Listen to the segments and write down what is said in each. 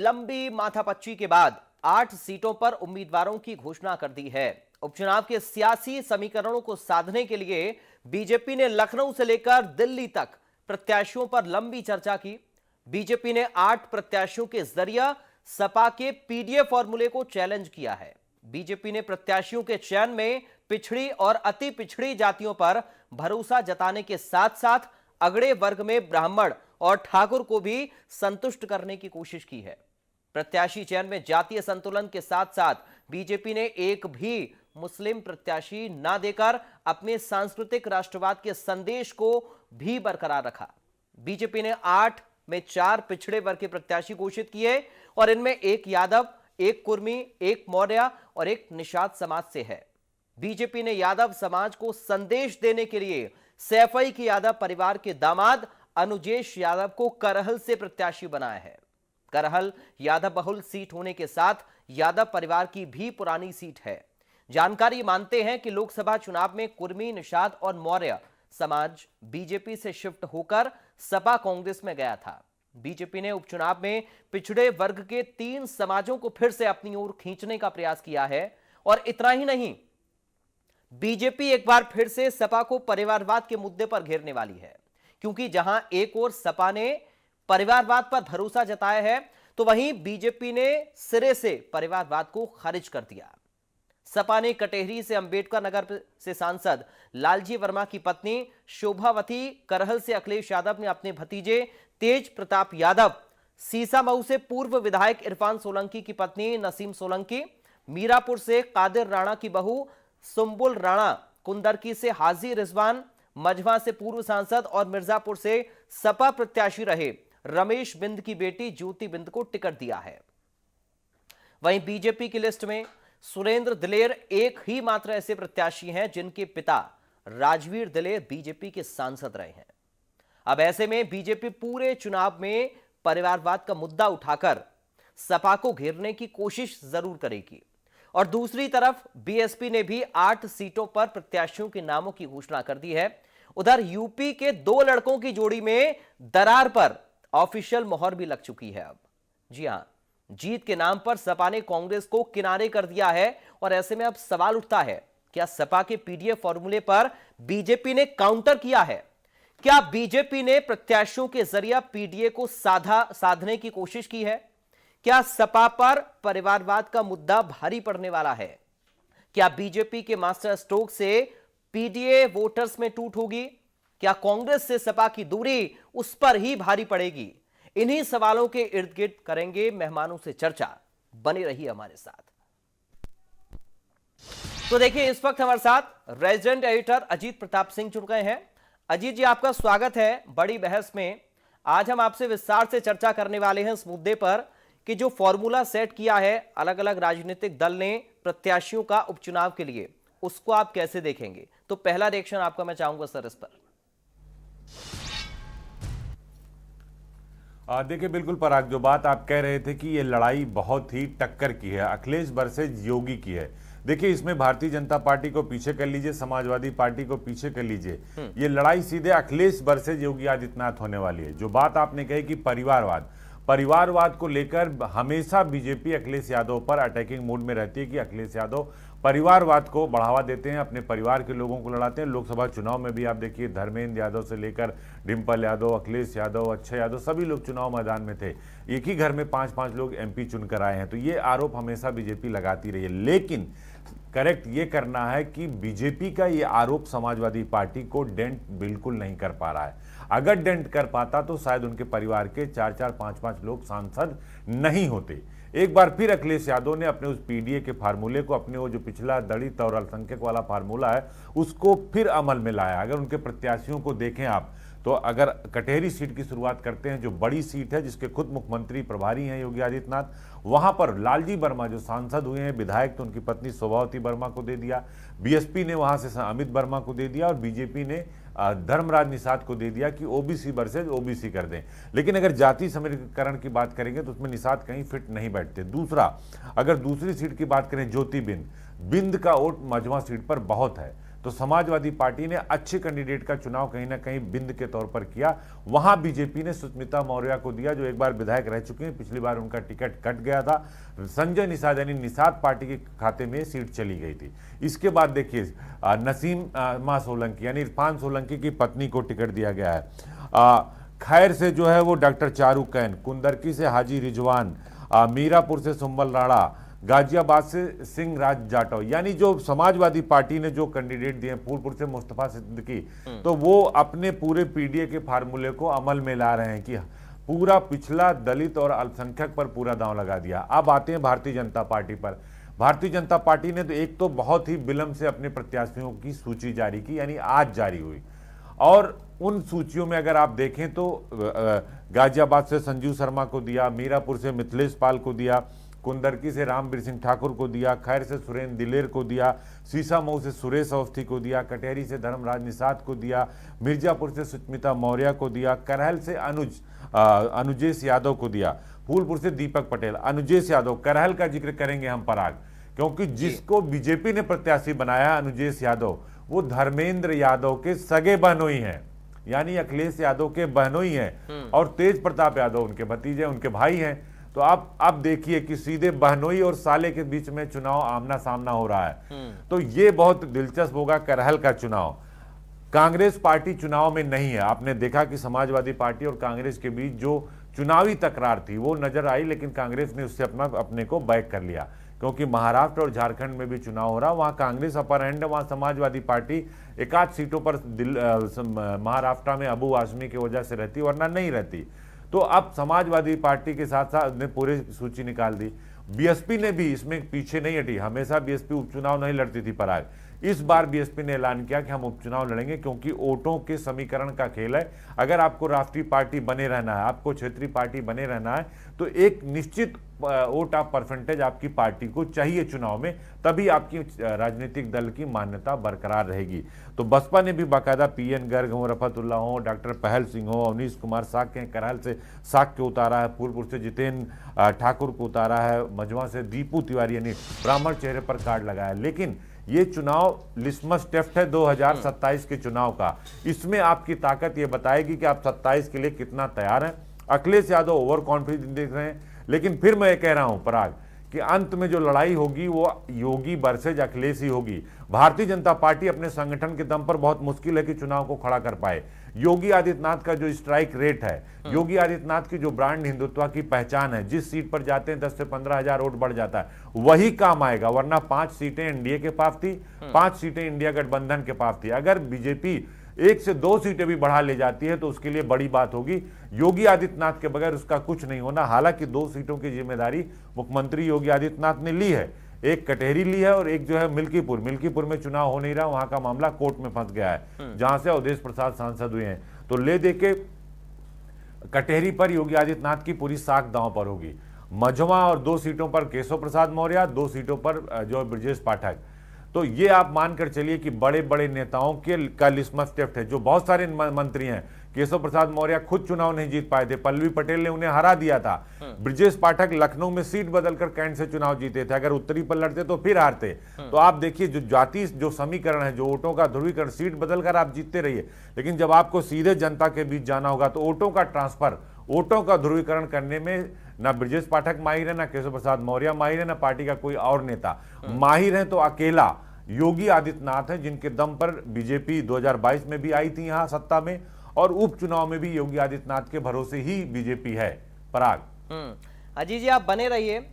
लंबी माथापच्ची के बाद 8 सीटों पर उम्मीदवारों की घोषणा कर दी है। उपचुनाव के सियासी समीकरणों को साधने के लिए बीजेपी ने लखनऊ से लेकर दिल्ली तक प्रत्याशियों पर लंबी चर्चा की। बीजेपी ने 8 प्रत्याशियों के जरिए सपा के पीडीए फॉर्मूले को चैलेंज किया है। बीजेपी ने प्रत्याशियों के चयन में पिछड़ी और अति पिछड़ी जातियों पर भरोसा जताने के साथ साथ अगड़े वर्ग में ब्राह्मण और ठाकुर को भी संतुष्ट करने की कोशिश की है। प्रत्याशी चयन में जातीय संतुलन के साथ साथ बीजेपी ने एक भी मुस्लिम प्रत्याशी न देकर अपने सांस्कृतिक राष्ट्रवाद के संदेश को भी बरकरार रखा। बीजेपी ने 8 में 4 पिछड़े वर्ग के प्रत्याशी घोषित किए और इनमें एक यादव, एक कुर्मी, एक मौर्य और एक निषाद समाज से है। बीजेपी ने यादव समाज को संदेश देने के लिए सैफई के यादव परिवार के दामाद अनुजेश यादव को करहल से प्रत्याशी बनाया है। करहल यादव बहुल सीट होने के साथ यादव परिवार की भी पुरानी सीट है। जानकारी मानते हैं कि लोकसभा चुनाव में कुर्मी, निषाद और मौर्य समाज बीजेपी से शिफ्ट होकर सपा कांग्रेस में गया था। बीजेपी ने उपचुनाव में पिछड़े वर्ग के 3 समाजों को फिर से अपनी ओर खींचने का प्रयास किया है। और इतना ही नहीं, बीजेपी एक बार फिर से सपा को परिवारवाद के मुद्दे पर घेरने वाली है, क्योंकि जहां एक ओर सपा ने परिवारवाद पर भरोसा जताया है तो वहीं बीजेपी ने सिरे से परिवारवाद को खारिज कर दिया। सपा ने कटेहरी से अंबेडकर नगर से सांसद लालजी वर्मा की पत्नी शोभावती, करहल से अखिलेश यादव ने अपने भतीजे तेज प्रताप यादव, सीसामऊ से पूर्व विधायक इरफान सोलंकी की पत्नी नसीम सोलंकी, मीरापुर से कादिर राणा की बहू सुंबुल राणा, कुंदरकी से हाजी रिजवान, मझवा से पूर्व सांसद और मिर्जापुर से सपा प्रत्याशी रहे रमेश बिंद की बेटी ज्योति बिंद को टिकट दिया है। वहीं बीजेपी की लिस्ट में सुरेंद्र दिलेर एक ही मात्र ऐसे प्रत्याशी हैं जिनके पिता राजवीर दिलेर बीजेपी के सांसद रहे हैं। अब ऐसे में बीजेपी पूरे चुनाव में परिवारवाद का मुद्दा उठाकर सपा को घेरने की कोशिश जरूर करेगी। और दूसरी तरफ बीएसपी ने भी 8 सीटों पर प्रत्याशियों के नामों की घोषणा कर दी है। उधर यूपी के 2 लड़कों की जोड़ी में दरार पर ऑफिशियल मोहर भी लग चुकी है। अब जी हां, जीत के नाम पर सपा ने कांग्रेस को किनारे कर दिया है और ऐसे में अब सवाल उठता है, क्या सपा के पीडीए फॉर्मूले पर बीजेपी ने काउंटर किया है? क्या बीजेपी ने प्रत्याशियों के जरिए पीडीए को साधने की कोशिश की है? क्या सपा पर परिवारवाद का मुद्दा भारी पड़ने वाला है? क्या बीजेपी के मास्टर स्ट्रोक से पीडीए वोटर्स में टूट होगी? क्या कांग्रेस से सपा की दूरी उस पर ही भारी पड़ेगी? इन्हीं सवालों के इर्द गिर्द करेंगे मेहमानों से चर्चा। बनी रही हमारे साथ। तो देखिए, इस वक्त हमारे साथ रेजिडेंट एडिटर अजीत प्रताप सिंह जुड़ गए हैं। अजीत जी, आपका स्वागत है बड़ी बहस में। आज हम आपसे विस्तार से चर्चा करने वाले हैं इस मुद्दे पर कि जो फॉर्मूला सेट किया है अलग अलग राजनीतिक दल ने प्रत्याशियों का उपचुनाव के लिए, उसको आप कैसे देखेंगे? तो पहला रिएक्शन आपका मैं चाहूंगा सर इस पर। देखिए, बिल्कुल पराग, जो बात आप कह रहे थे कि ये लड़ाई बहुत ही टक्कर की है, अखिलेश वर्सेज योगी की है। देखिए, इसमें भारतीय जनता पार्टी को पीछे कर लीजिए, समाजवादी पार्टी को पीछे कर लीजिए, ये लड़ाई सीधे अखिलेश वर्सेज योगी आदित्यनाथ होने वाली है। जो बात आपने कही कि परिवारवाद को लेकर हमेशा बीजेपी अखिलेश यादव पर अटैकिंग मूड में रहती है कि अखिलेश यादव परिवारवाद को बढ़ावा देते हैं, अपने परिवार के लोगों को लड़ाते हैं। लोकसभा चुनाव में भी आप देखिए, धर्मेंद्र यादव से लेकर डिम्पल यादव, अखिलेश यादव, अक्षय यादव, सभी लोग चुनाव मैदान में थे। एक ही घर में 5-5 लोग एमपी चुनकर आए हैं। तो ये आरोप हमेशा बीजेपी लगाती रही है। लेकिन करेक्ट ये करना है कि बीजेपी का ये आरोप समाजवादी पार्टी को डेंट बिल्कुल नहीं कर पा रहा है। अगर डेंट कर पाता तो शायद उनके परिवार के 4-4, 5-5 लोग सांसद नहीं होते। एक बार फिर अखिलेश यादव ने अपने उस पीडीए के फार्मूले को, अपने वो जो पिछला दलित और अल्पसंख्यक वाला फार्मूला है, उसको फिर अमल में लाया। अगर उनके प्रत्याशियों को देखें आप, तो अगर कटेहरी सीट की शुरुआत करते हैं, जो बड़ी सीट है जिसके खुद मुख्यमंत्री प्रभारी हैं योगी आदित्यनाथ, वहां पर लालजी वर्मा जो सांसद हुए हैं, विधायक, तो उनकी पत्नी शोभावती वर्मा को दे दिया। बीएसपी ने वहां से अमित वर्मा को दे दिया और बीजेपी ने धर्मराज निषाद को दे दिया कि ओबीसी वर्सेज ओबीसी कर दें। लेकिन अगर जाति समीकरण की बात करेंगे तो उसमें निषाद कहीं फिट नहीं बैठते। दूसरा, अगर दूसरी सीट की बात करें ज्योति बिंद का वोट मझवा सीट पर बहुत है। तो समाजवादी पार्टी ने अच्छे कैंडिडेट का चुनाव कहीं ना कहीं बिंद के तौर पर किया। वहां बीजेपी ने सुष्मिता मौर्य को दिया, जो एक बार विधायक रह चुके हैं, पिछली बार उनका टिकट कट गया था। संजय निषाद यानी निषाद पार्टी के खाते में सीट चली गई थी। इसके बाद देखिए नसीम सोलंकी यानी इरफान सोलंकी की पत्नी को टिकट दिया गया है। खैर से जो है वो डॉक्टर चारू कैन, कुंदरकी से हाजी रिजवान, मीरापुर से सुम्बल राणा, गाजियाबाद से सिंह राज जाटव, यानी जो समाजवादी पार्टी ने जो कैंडिडेट दिए, फूलपुर से मुस्तफा सिद्दीकी, तो वो अपने पूरे पीडीए के फार्मूले को अमल में ला रहे हैं कि पूरा पिछला दलित और अल्पसंख्यक पर पूरा दांव लगा दिया। अब आते हैं भारतीय जनता पार्टी पर। भारतीय जनता पार्टी ने तो एक तो बहुत ही विलंब से अपने प्रत्याशियों की सूची जारी की, यानी आज जारी हुई, और उन सूचियों में अगर आप देखें तो गाजियाबाद से संजीव शर्मा को दिया, मीरापुर से मिथिलेश पाल को दिया, कुंदरकी से रामवीर सिंह ठाकुर को दिया, खैर से सुरेंद्र दिलेर को दिया, सीसामऊ से सुरेश अवस्थी को दिया, कटेहरी से धर्मराज निषाद को दिया, मिर्जापुर से सुष्मिता मौर्य को दिया, करहल से अनुजेश यादव को दिया, फूलपुर से दीपक पटेल। अनुजेश यादव, करहल का जिक्र करेंगे हम पराग, क्योंकि जिसको बीजेपी ने प्रत्याशी बनाया अनुजेश यादव, वो धर्मेंद्र यादव के सगे बहनोई हैं, यानी अखिलेश यादव के बहनोई हैं, और तेज प्रताप यादव उनके भतीजे, उनके भाई हैं। तो आप देखिए कि सीधे बहनोई और साले के बीच में चुनाव आमना सामना हो रहा है। तो ये बहुत दिलचस्प होगा करहल का चुनाव। कांग्रेस पार्टी चुनाव में नहीं है। आपने देखा कि समाजवादी पार्टी और कांग्रेस के बीच जो चुनावी तकरार थी वो नजर आई, लेकिन कांग्रेस ने उससे अपने को बैक कर लिया, क्योंकि महाराष्ट्र और झारखंड में भी चुनाव हो रहा, वहां कांग्रेस अपर हैंड है, वहां समाजवादी पार्टी एक आध सीटों पर महाराष्ट्र में अबू आजमी की वजह से रहती, वरना नहीं रहती। तो अब समाजवादी पार्टी के साथ साथ ने पूरी सूची निकाल दी। बीएसपी ने भी इसमें पीछे नहीं हटी। हमेशा बीएसपी उपचुनाव नहीं लड़ती थी पराग, इस बार बीएसपी ने ऐलान किया कि हम उपचुनाव लड़ेंगे, क्योंकि वोटों के समीकरण का खेल है। अगर आपको राष्ट्रीय पार्टी बने रहना है, आपको क्षेत्रीय पार्टी बने रहना है, तो एक निश्चित वोट ऑफ परसेंटेज आपकी पार्टी को चाहिए चुनाव में, तभी आपकी राजनीतिक दल की मान्यता बरकरार रहेगी। तो बसपा ने भी बाकायदा पीएन गर्ग हो, रफतुल्ला हो, डॉक्टर पहल सिंह हो, अवनीश कुमार साक्य, करहल से साक्य उतारा है, फूलपुर से जितेंद्र ठाकुर को उतारा है, मझवा से दीपू तिवारी यानी ब्राह्मण चेहरे पर कार्ड लगाया। लेकिन ये चुनाव लिस्मस टेस्ट है 2027 के चुनाव का। इसमें आपकी ताकत ये बताएगी कि आप 27 के लिए कितना तैयार हैं। अखिलेश यादव ओवर कॉन्फिडेंस दिख रहे हैं, लेकिन फिर मैं ये कह रहा हूं पराग कि अंत में जो लड़ाई होगी वो योगी वर्सेज अखिलेश ही होगी। भारतीय जनता पार्टी अपने संगठन के दम पर बहुत मुश्किल है कि चुनाव को खड़ा कर पाए। योगी आदित्यनाथ का जो स्ट्राइक रेट है, योगी आदित्यनाथ की जो ब्रांड हिंदुत्व की पहचान है, जिस सीट पर जाते हैं 10 से 15 हजार वोट बढ़ जाता है, वही काम आएगा। वरना 5 सीटें एनडीए के पास थी, 5 सीटें इंडिया गठबंधन के पास थी। अगर बीजेपी 1 से 2 सीटें भी बढ़ा ले जाती है तो उसके लिए बड़ी बात होगी। योगी आदित्यनाथ के बगैर उसका कुछ नहीं होना। हालांकि 2 सीटों की जिम्मेदारी मुख्यमंत्री योगी आदित्यनाथ ने ली है, एक कटेहरी ली है और एक जो है मिल्कीपुर में चुनाव हो नहीं रहा, वहां का मामला कोर्ट में फंस गया है, जहां से अवधेश प्रसाद सांसद हुए हैं। तो ले दे के कटेहरी पर योगी आदित्यनाथ की पूरी साख दांव पर होगी। मझवा और 2 सीटों पर केशव प्रसाद मौर्य, 2 सीटों पर जो ब्रजेश पाठक। तो ये आप मानकर चलिए कि बड़े बड़े नेताओं के का लिस्मस टेस्ट है। जो बहुत सारे मंत्री हैं, केशव प्रसाद मौर्य खुद चुनाव नहीं जीत पाए थे, पल्लवी पटेल ने उन्हें हरा दिया था। ब्रजेश पाठक लखनऊ में सीट बदलकर कैंट से चुनाव जीते थे, अगर उत्तरी पर लड़ते तो फिर हारते। तो आप देखिए जो जाति जो समीकरण है, जो वोटों का ध्रुवीकरण, सीट बदलकर आप जीतते रहिए, लेकिन जब आपको सीधे जनता के बीच जाना होगा तो वोटों का ट्रांसफर, वोटों का ध्रुवीकरण करने में ना ब्रजेश पाठक माहिर है, ना केशव प्रसाद मौर्य माहिर है, ना पार्टी का कोई और नेता माहिर है। तो अकेला योगी आदित्यनाथ है, जिनके दम पर बीजेपी 2022 में भी आई थी यहां सत्ता में, और उपचुनाव में भी योगी आदित्यनाथ के भरोसे ही बीजेपी है। पराग अजीत जी आप बने रहिए,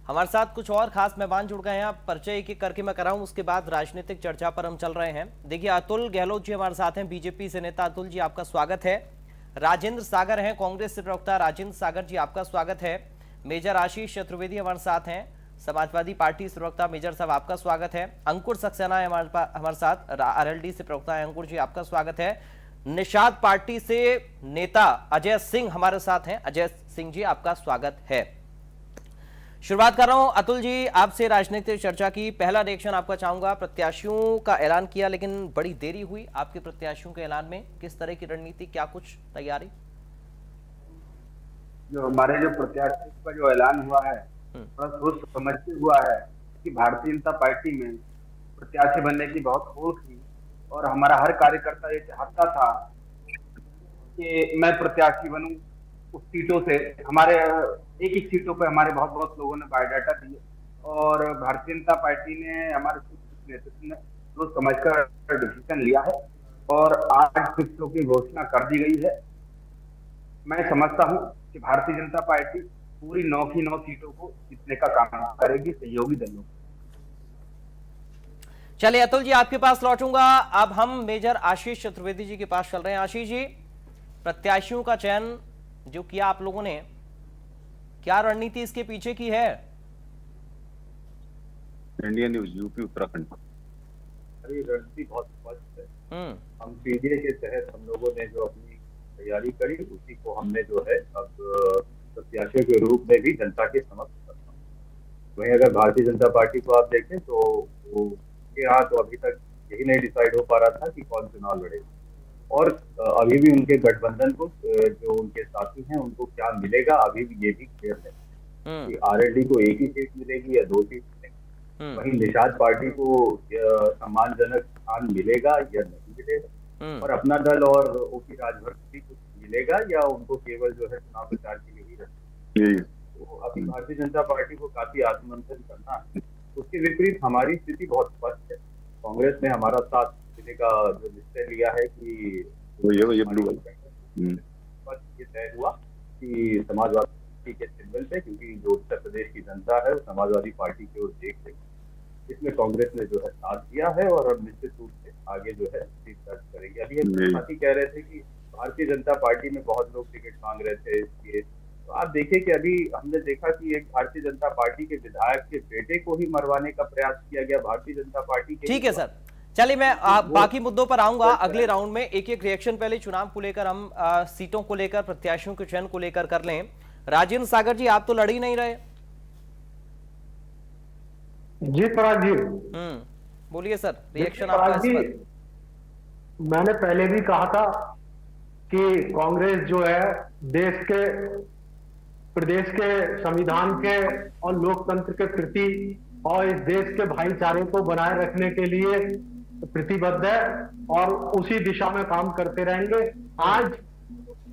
हमारे साथ कुछ और खास मेहमान जुड़ गए हैं। आप परिचय एक एक करके मैं कराऊं, उसके बाद राजनीतिक चर्चा पर हम चल रहे हैं। देखिए अतुल गहलोत जी हमारे साथ हैं, बीजेपी से नेता। अतुल जी आपका स्वागत है। राजेंद्र सागर हैं, कांग्रेस से प्रवक्ता। राजेंद्र सागर जी आपका स्वागत है। मेजर आशीष चतुर्वेदी हमारे साथ हैं, समाजवादी पार्टी से प्रवक्ता। मेजर साहब आपका स्वागत है। अंकुर सक्सेना है हमारे साथ, आरएलडी से प्रवक्ता है। अंकुर जी आपका स्वागत है। निषाद पार्टी से नेता अजय सिंह हमारे साथ हैं। अजय सिंह जी आपका स्वागत है। शुरुआत कर रहा हूं अतुल जी आपसे राजनीतिक चर्चा की। पहला रिएक्शन आपका चाहूंगा। प्रत्याशियों का ऐलान किया लेकिन बड़ी देरी हुई आपके प्रत्याशियों के ऐलान में, किस तरह की रणनीति, क्या कुछ तैयारी? जो हमारे जो प्रत्याशियों का जो ऐलान हुआ है, थोड़ा सोच समझते हुआ है कि भारतीय जनता पार्टी में प्रत्याशी बनने की बहुत होड़ थी, और हमारा हर कार्यकर्ता ये चाहता था कि मैं प्रत्याशी बनूं उस सीटों से। हमारे एक एक सीटों पे हमारे बहुत बहुत लोगों ने बायोडाटा दिए और भारतीय जनता पार्टी ने, हमारे नेतृत्व ने सोच समझकर डिसीजन लिया है और 8 सीटों की घोषणा कर दी गई है। मैं समझता हूं कि भारतीय जनता पार्टी पूरी 9 की 9 सीटों को जीतने का काम करेगी सहयोगी दलों को। चलिए अतुल जी, आपके पास लौटूंगा। अब हम मेजर आशीष चतुर्वेदी जी के पास चल रहे हैं। आशीष जी, प्रत्याशियों का चयन जो किया आप लोगों ने, क्या रणनीति इसके पीछे की है? Indian news UP Uttarakhand. हमारी रणनीति बहुत स्पष्ट है। हम्म। हम सीडीए के तहत हम लोगों ने जो अपनी तैयारी करी उसी को हमने जो है अब प्रत्याशियों के रूप में भी जनता के समक्ष रखा। वहीं अगर भारतीय जनता पार्टी को आप देखें तो उनके यहाँ तो अभी तक यही नहीं डिसाइड हो पा रहा था कि कौन चुनाव लड़ेगा और अभी भी उनके गठबंधन को जो उनके साथी हैं उनको क्या मिलेगा अभी भी ये भी क्लियर है कि आरएलडी को एक ही सीट मिलेगी या 2 सीट मिलेगी। वहीं निषाद पार्टी को सम्मानजनक स्थान मिलेगा या नहीं मिलेगा और अपना दल और ओपी राजभर को भी कुछ मिलेगा या उनको केवल जो है चुनाव प्रचार के लिए ही रखेंगे। तो अभी भारतीय जनता पार्टी को काफी आत्ममंथन करना है। उसके विपरीत हमारी स्थिति बहुत स्पष्ट है। कांग्रेस ने हमारा साथ देने का जो निश्चय लिया है कि ये तय हुआ कि समाजवादी के सिंबल पे, क्योंकि जो उत्तर प्रदेश की जनता है वो समाजवादी पार्टी की ओर देख रही है, इसमें कांग्रेस ने जो है साथ दिया है और अब निश्चित रूप से आगे जो है सीट दर्ज करेगी। अभी एक साथी कह रहे थे कि भारतीय जनता पार्टी में बहुत लोग टिकट मांग रहे थे इसलिए, तो आप देखिए कि अभी हमने देखा कि एक भारतीय जनता पार्टी के विधायक के बेटे को ही मरवाने का प्रयास किया गया भारतीय जनता पार्टी के। ठीक है सर, चलिए मैं बाकी मुद्दों पर आऊंगा अगले राउंड में। एक एक रिएक्शन पहले चुनाव को लेकर हम सीटों को लेकर, प्रत्याशियों के चयन को लेकर कर लें। राजेंद्र सागर जी, आप तो लड़ ही नहीं रहे। जी पराग जी। बोलिए सर, रिएक्शन आपका इस पर। मैंने पहले भी कहा था कि कांग्रेस जो है देश के, प्रदेश के संविधान के और लोकतंत्र के प्रति और इस देश के भाईचारे को बनाए रखने के लिए प्रतिबद्ध है और उसी दिशा में काम करते रहेंगे। आज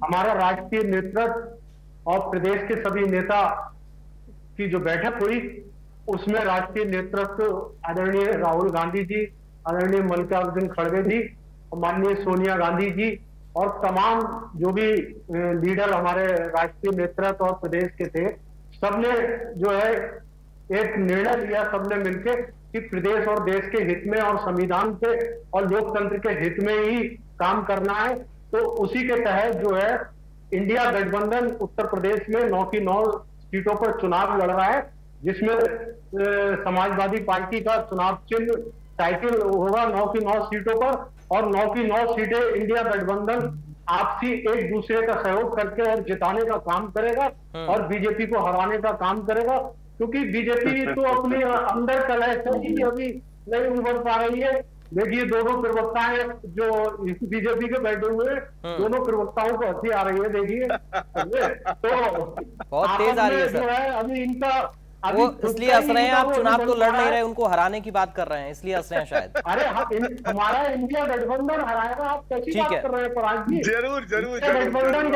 हमारा राष्ट्रीय नेतृत्व और प्रदेश के सभी नेता की जो बैठक हुई उसमें राष्ट्रीय नेतृत्व आदरणीय राहुल गांधी जी, आदरणीय मल्लिकार्जुन खड़गे जी, माननीय सोनिया गांधी जी और तमाम जो भी लीडर हमारे राष्ट्रीय नेतृत्व और प्रदेश के थे, सबने जो है एक निर्णय लिया, सबने मिलकर कि प्रदेश और देश के हित में और संविधान के और लोकतंत्र के हित में ही काम करना है। तो उसी के तहत जो है इंडिया गठबंधन उत्तर प्रदेश में 9 की 9 सीटों पर चुनाव लड़ रहा है, जिसमें समाजवादी पार्टी का चुनाव चिन्ह साइकिल होगा 9 की 9 सीटों पर और 9 की 9 सीटें इंडिया गठबंधन आपसी एक दूसरे का सहयोग करके और जिताने का काम करेगा और बीजेपी को हराने का काम करेगा, क्योंकि बीजेपी तो अपने अंदर कलह से अभी नहीं उभर पा रही है। देखिए दोनों प्रवक्ता है जो बीजेपी के बैठे हुए, दोनों प्रवक्ताओं को हंसी आ रही है। देखिए तो बहुत तेज आ रही है जो है अभी इनका वो इसलिए हंस रहे हैं, आप चुनाव तो लड़ नहीं रहे, उनको हराने की बात कर रहे हैं इसलिए हंस रहे हैं शायद। अरे हमारा इंडिया गठबंधन हराएगा, आप कैसी बात कर रहे हैं पराग जी? जरूर जरूर गठबंधन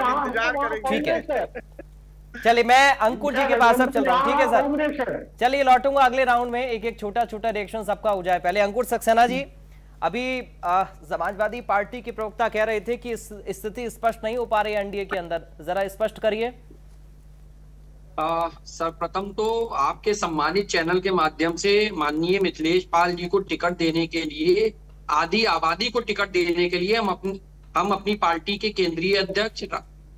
ठीक है, चलिए मैं अंकुर जी के पास अब चल रहा हूँ। ठीक है सर, चलिए लौटूंगा अगले राउंड में, एक एक छोटा छोटा रिएक्शन सबका हो जाए। पहले अंकुर सक्सेना जी, अभी समाजवादी पार्टी के प्रवक्ता कह रहे थे कि स्थिति स्पष्ट नहीं हो पा रही है एनडीए के अंदर, जरा स्पष्ट करिए। सर्वप्रथम तो आपके सम्मानित चैनल के माध्यम से माननीय मिथिलेश पाल जी को टिकट देने के लिए, आधी आबादी को टिकट देने के लिए हम अपनी पार्टी के केंद्रीय अध्यक्ष,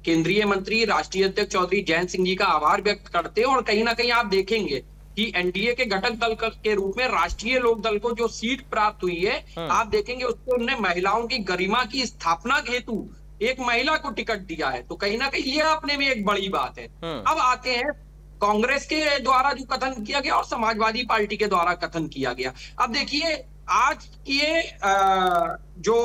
केंद्रीय मंत्री, राष्ट्रीय अध्यक्ष चौधरी जयंत सिंह जी का आभार व्यक्त करते हैं। और कहीं ना कहीं आप देखेंगे कि एनडीए के घटक दल के रूप में राष्ट्रीय लोक दल को जो सीट प्राप्त हुई है, आप देखेंगे उसको उन्होंने महिलाओं की गरिमा की स्थापना हेतु एक महिला को टिकट दिया है। तो कहीं ना कहीं ये अपने में एक बड़ी बात है। अब आते हैं कांग्रेस के द्वारा जो कथन किया गया और समाजवादी पार्टी के द्वारा कथन किया गया। अब देखिए आज ये जो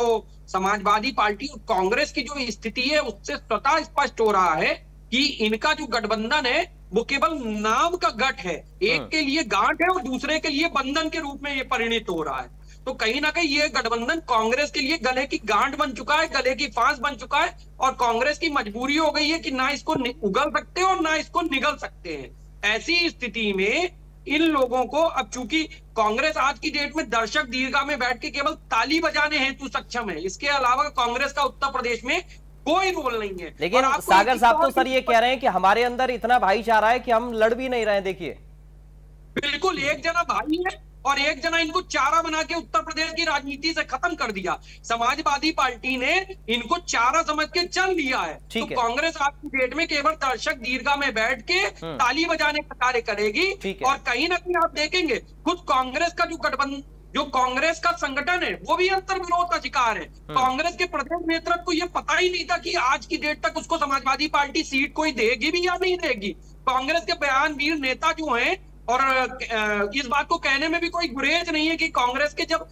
समाजवादी पार्टी और कांग्रेस की जो स्थिति है उससे स्वतः स्पष्ट हो रहा है कि इनका जो गठबंधन है वो केवल नाम का गठ है, एक के लिए गांठ है और दूसरे के लिए बंधन के रूप में ये परिणित हो रहा है। तो कहीं ना कहीं ये गठबंधन कांग्रेस के लिए गले की गांठ बन चुका है, गले की फांस बन चुका है, और कांग्रेस की मजबूरी हो गई है कि ना इसको उगल सकते हैं और ना इसको निगल सकते हैं। ऐसी स्थिति में इन लोगों को, अब चूंकि कांग्रेस आज की डेट में दर्शक दीर्घा में बैठ के केवल ताली बजाने हेतु सक्षम है, इसके अलावा कांग्रेस का उत्तर प्रदेश में कोई रोल नहीं है। लेकिन और आपको सागर एक साहब तो और सर ये कह रहे हैं कि हमारे अंदर इतना भाईचारा है कि हम लड़ भी नहीं रहे। देखिए बिल्कुल, एक जना भाई है और एक जना इनको चारा बना के उत्तर प्रदेश की राजनीति से खत्म कर दिया। समाजवादी पार्टी ने इनको चारा समझ के चल लिया है। तो ठीक है। कांग्रेस आज की डेट में केवल दर्शक दीर्घा में बैठ के ताली बजाने का कार्य करेगी। ठीक है। और कहीं ना कहीं आप देखेंगे खुद कांग्रेस का जो गठबंधन, जो कांग्रेस का संगठन है, वो भी अंतर्विरोध का शिकार है। कांग्रेस के प्रदेश नेतृत्व को यह पता ही नहीं था कि आज की डेट तक उसको समाजवादी पार्टी सीट कोई देगी भी या नहीं देगी। कांग्रेस के बयानवीर नेता जो हैं, और इस बात को कहने में भी कोई गुरेज नहीं है कि कांग्रेस के जब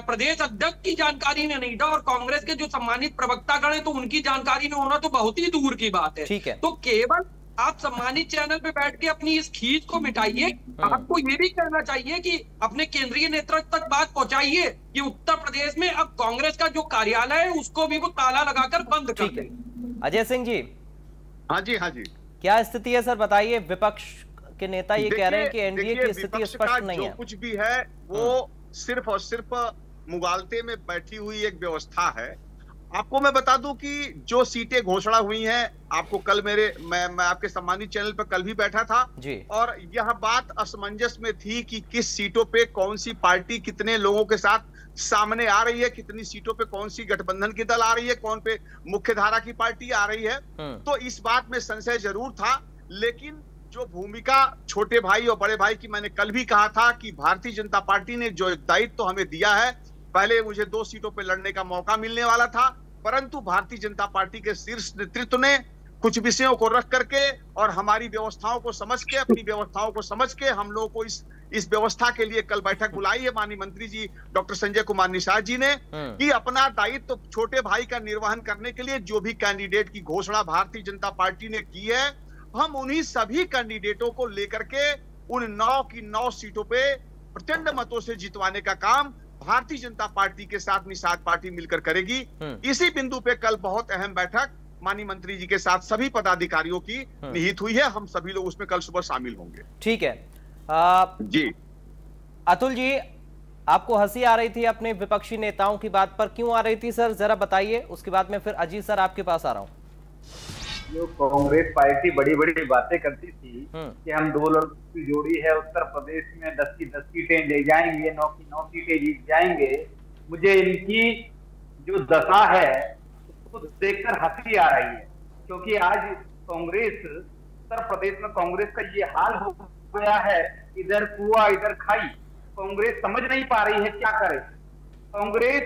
प्रदेश अध्यक्ष की जानकारी में नहीं था और कांग्रेस के जो सम्मानित प्रवक्तागण हैं तो उनकी जानकारी में होना तो बहुत ही दूर की बात है। ठीक है। तो केवल आप सम्मानित चैनल पे बैठ के अपनी इस खींच को मिटाइए। आपको ये भी कहना चाहिए कि अपने केंद्रीय नेतृत्व तक बात पहुंचाइए कि उत्तर प्रदेश में अब कांग्रेस का जो कार्यालय है उसको भी वो ताला लगाकर बंद कर ठीक है। दें। अजय सिंह जी, हाँ जी, हाँ जी। क्या स्थिति है सर, बताइए। विपक्ष के नेता ये कह रहे हैं कि एनडीए की स्थिति विपक्ष स्पष्ट का नहीं जो है। कुछ भी है वो सिर्फ और सिर्फ मुगालते में बैठी हुई एक व्यवस्था है। आपको मैं बता दूं कि जो सीटें घोषणा हुई हैं, आपको कल मैं आपके सम्मानित चैनल पर कल भी बैठा था जी। और यह बात असमंजस में थी कि किस सीटों पे कौन सी पार्टी कितने लोगों के साथ सामने आ रही है, कितनी सीटों पे कौन सी गठबंधन की दल आ रही है, कौन पे मुख्य धारा की पार्टी आ रही है। तो इस बात में संशय जरूर था, लेकिन जो भूमिका छोटे भाई और बड़े भाई की मैंने कल भी कहा था कि भारतीय जनता पार्टी ने जो दायित्व तो हमें दिया है, पहले मुझे 2 सीटों पर लड़ने का मौका मिलने वाला था, परंतु भारतीय जनता पार्टी के शीर्ष नेतृत्व ने कुछ विषयों को रख करके और हमारी व्यवस्थाओं को समझ के, अपनी व्यवस्थाओं को समझ के हम लोगों को इस व्यवस्था के लिए कल बैठक बुलाई है माननीय मंत्री जी डॉक्टर संजय कुमार निषाद जी ने, कि अपना दायित्व छोटे भाई का निर्वहन करने के लिए जो भी कैंडिडेट की घोषणा भारतीय जनता पार्टी ने की है, हम उन्हीं सभी कैंडिडेटों को लेकर के उन 9 की 9 सीटों पे प्रचंड मतों से जितवाने का काम भारतीय जनता पार्टी के साथ निषाद पार्टी मिलकर करेगी। इसी बिंदु पे कल बहुत अहम बैठक माननीय मंत्री जी के साथ सभी पदाधिकारियों की निहित हुई है। हम सभी लोग उसमें कल सुबह शामिल होंगे। ठीक है। जी अतुल जी, आपको हंसी आ रही थी अपने विपक्षी नेताओं की बात पर, क्यों आ रही थी सर, जरा बताइए। उसके बाद में फिर अजीत सर आपके पास आ रहा हूं। जो कांग्रेस पार्टी बड़ी बड़ी बातें करती थी कि हम 2 लोगों की जोड़ी है, उत्तर प्रदेश में 10 की 10 सीटें ले जाएंगे, 9 की 9 सीटें जीत जाएंगे, मुझे इनकी जो दशा है उसको देखकर हंसी आ रही है। क्योंकि आज कांग्रेस, उत्तर प्रदेश में कांग्रेस का ये हाल हो गया है, इधर कुआ इधर खाई। कांग्रेस समझ नहीं पा रही है क्या करे। कांग्रेस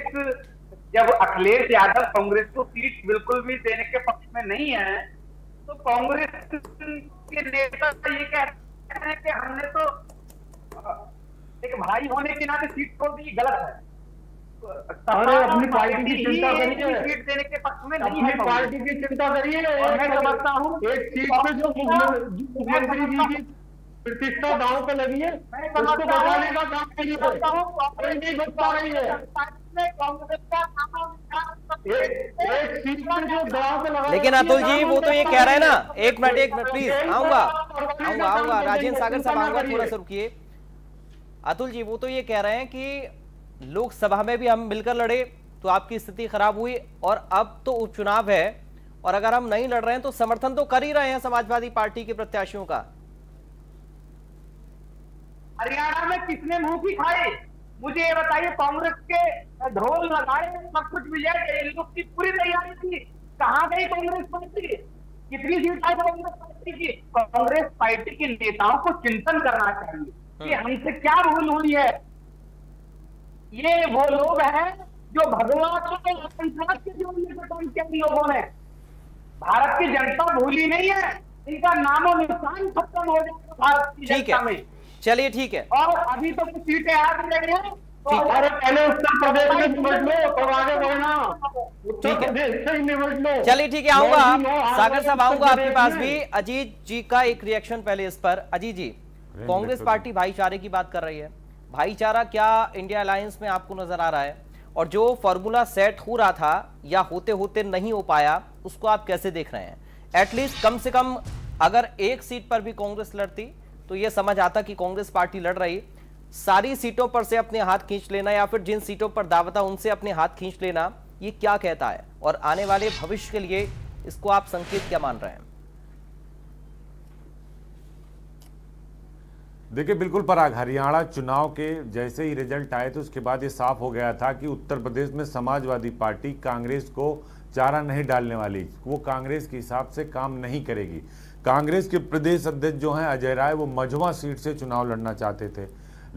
जब अखिलेश यादव कांग्रेस को सीट बिल्कुल भी देने के पक्ष में नहीं है, तो कांग्रेस के नेता ये कह रहे हैं कि हमने तो एक भाई होने के नाते सीट छोड़ दी, गलत है। अरे अपनी पार्टी की चिंता करिए, सीट देने के पक्ष में नहीं अपनी है। पार्टी की चिंता करिए। मैं समझता हूँ एक सीट पे जो मुख्यमंत्री जी की प्रतिष्ठा दांव पे लगी है, उसको बचाने का काम करिए। कोई नहीं बच पा रही है। एक सीट पे जो दांव पे लगा, लेकिन अतुल जी वो तो ये कह रहे हैं ना, एक मिनट प्लीज, आऊंगा राजेंद्र सागर साहब, आऊंगा, थोड़ा सा रुकिए। अतुल जी वो तो ये कह रहे हैं कि लोकसभा में भी हम मिलकर लड़े तो आपकी स्थिति खराब हुई, और अब तो उपचुनाव है और अगर हम नहीं लड़ रहे हैं तो समर्थन तो कर ही रहे हैं समाजवादी पार्टी के प्रत्याशियों का। हरियाणा में किसने मुंह की खाई, मुझे ये बताइए। कांग्रेस के ढोल लगाए, सब कुछ विजय, इन लोग की पूरी तैयारी थी, कहां गई कांग्रेस पार्टी? कितनी सीट आई कांग्रेस पार्टी की? कांग्रेस पार्टी के नेताओं को चिंतन करना चाहिए कि हमसे क्या भूल हुई है। ये वो लोग हैं जो भगवान के जीवन में काम किया इन लोगों ने। भारत की जनता भूली नहीं है, इनका नामो निशान खत्म हो जाएगा भारत की जनता में। चलिए ठीक है। और अभी तो कुछ सीटें आ रही हैं, तो अरे पहले उत्तर प्रदेश में निपट लो तो आगे बढ़ना। उत्तर प्रदेश से ही निपट लो। चलिए ठीक है, आऊंगा सागर साहब, आऊंगा आपके पास भी। अजीत जी का एक रिएक्शन पहले इस पर। अजीत जी, कांग्रेस पार्टी भाईचारे की बात कर रही है, भाईचारा क्या इंडिया अलायंस में आपको नजर आ रहा है, और जो फॉर्मूला सेट हो रहा था या होते होते नहीं हो पाया, उसको आप कैसे देख रहे हैं? एटलीस्ट कम से कम अगर एक सीट पर भी कांग्रेस लड़ती तो यह समझ आता कि कांग्रेस पार्टी लड़ रही, सारी सीटों पर से अपने हाथ खींच लेना या फिर जिन सीटों पर दावा था उनसे अपने हाथ खींच लेना, ये क्या कहता है? और आने वाले भविष्य के लिए इसको आप संकेत क्या मान रहे हैं? देखिए बिल्कुल पराग, हरियाणा चुनाव के जैसे ही रिजल्ट आए तो उसके बाद ये साफ हो गया था कि उत्तर प्रदेश में समाजवादी पार्टी कांग्रेस को चारा नहीं डालने वाली, वो कांग्रेस के हिसाब से काम नहीं करेगी। कांग्रेस के प्रदेश अध्यक्ष जो हैं अजय राय, वो मझवा सीट से चुनाव लड़ना चाहते थे,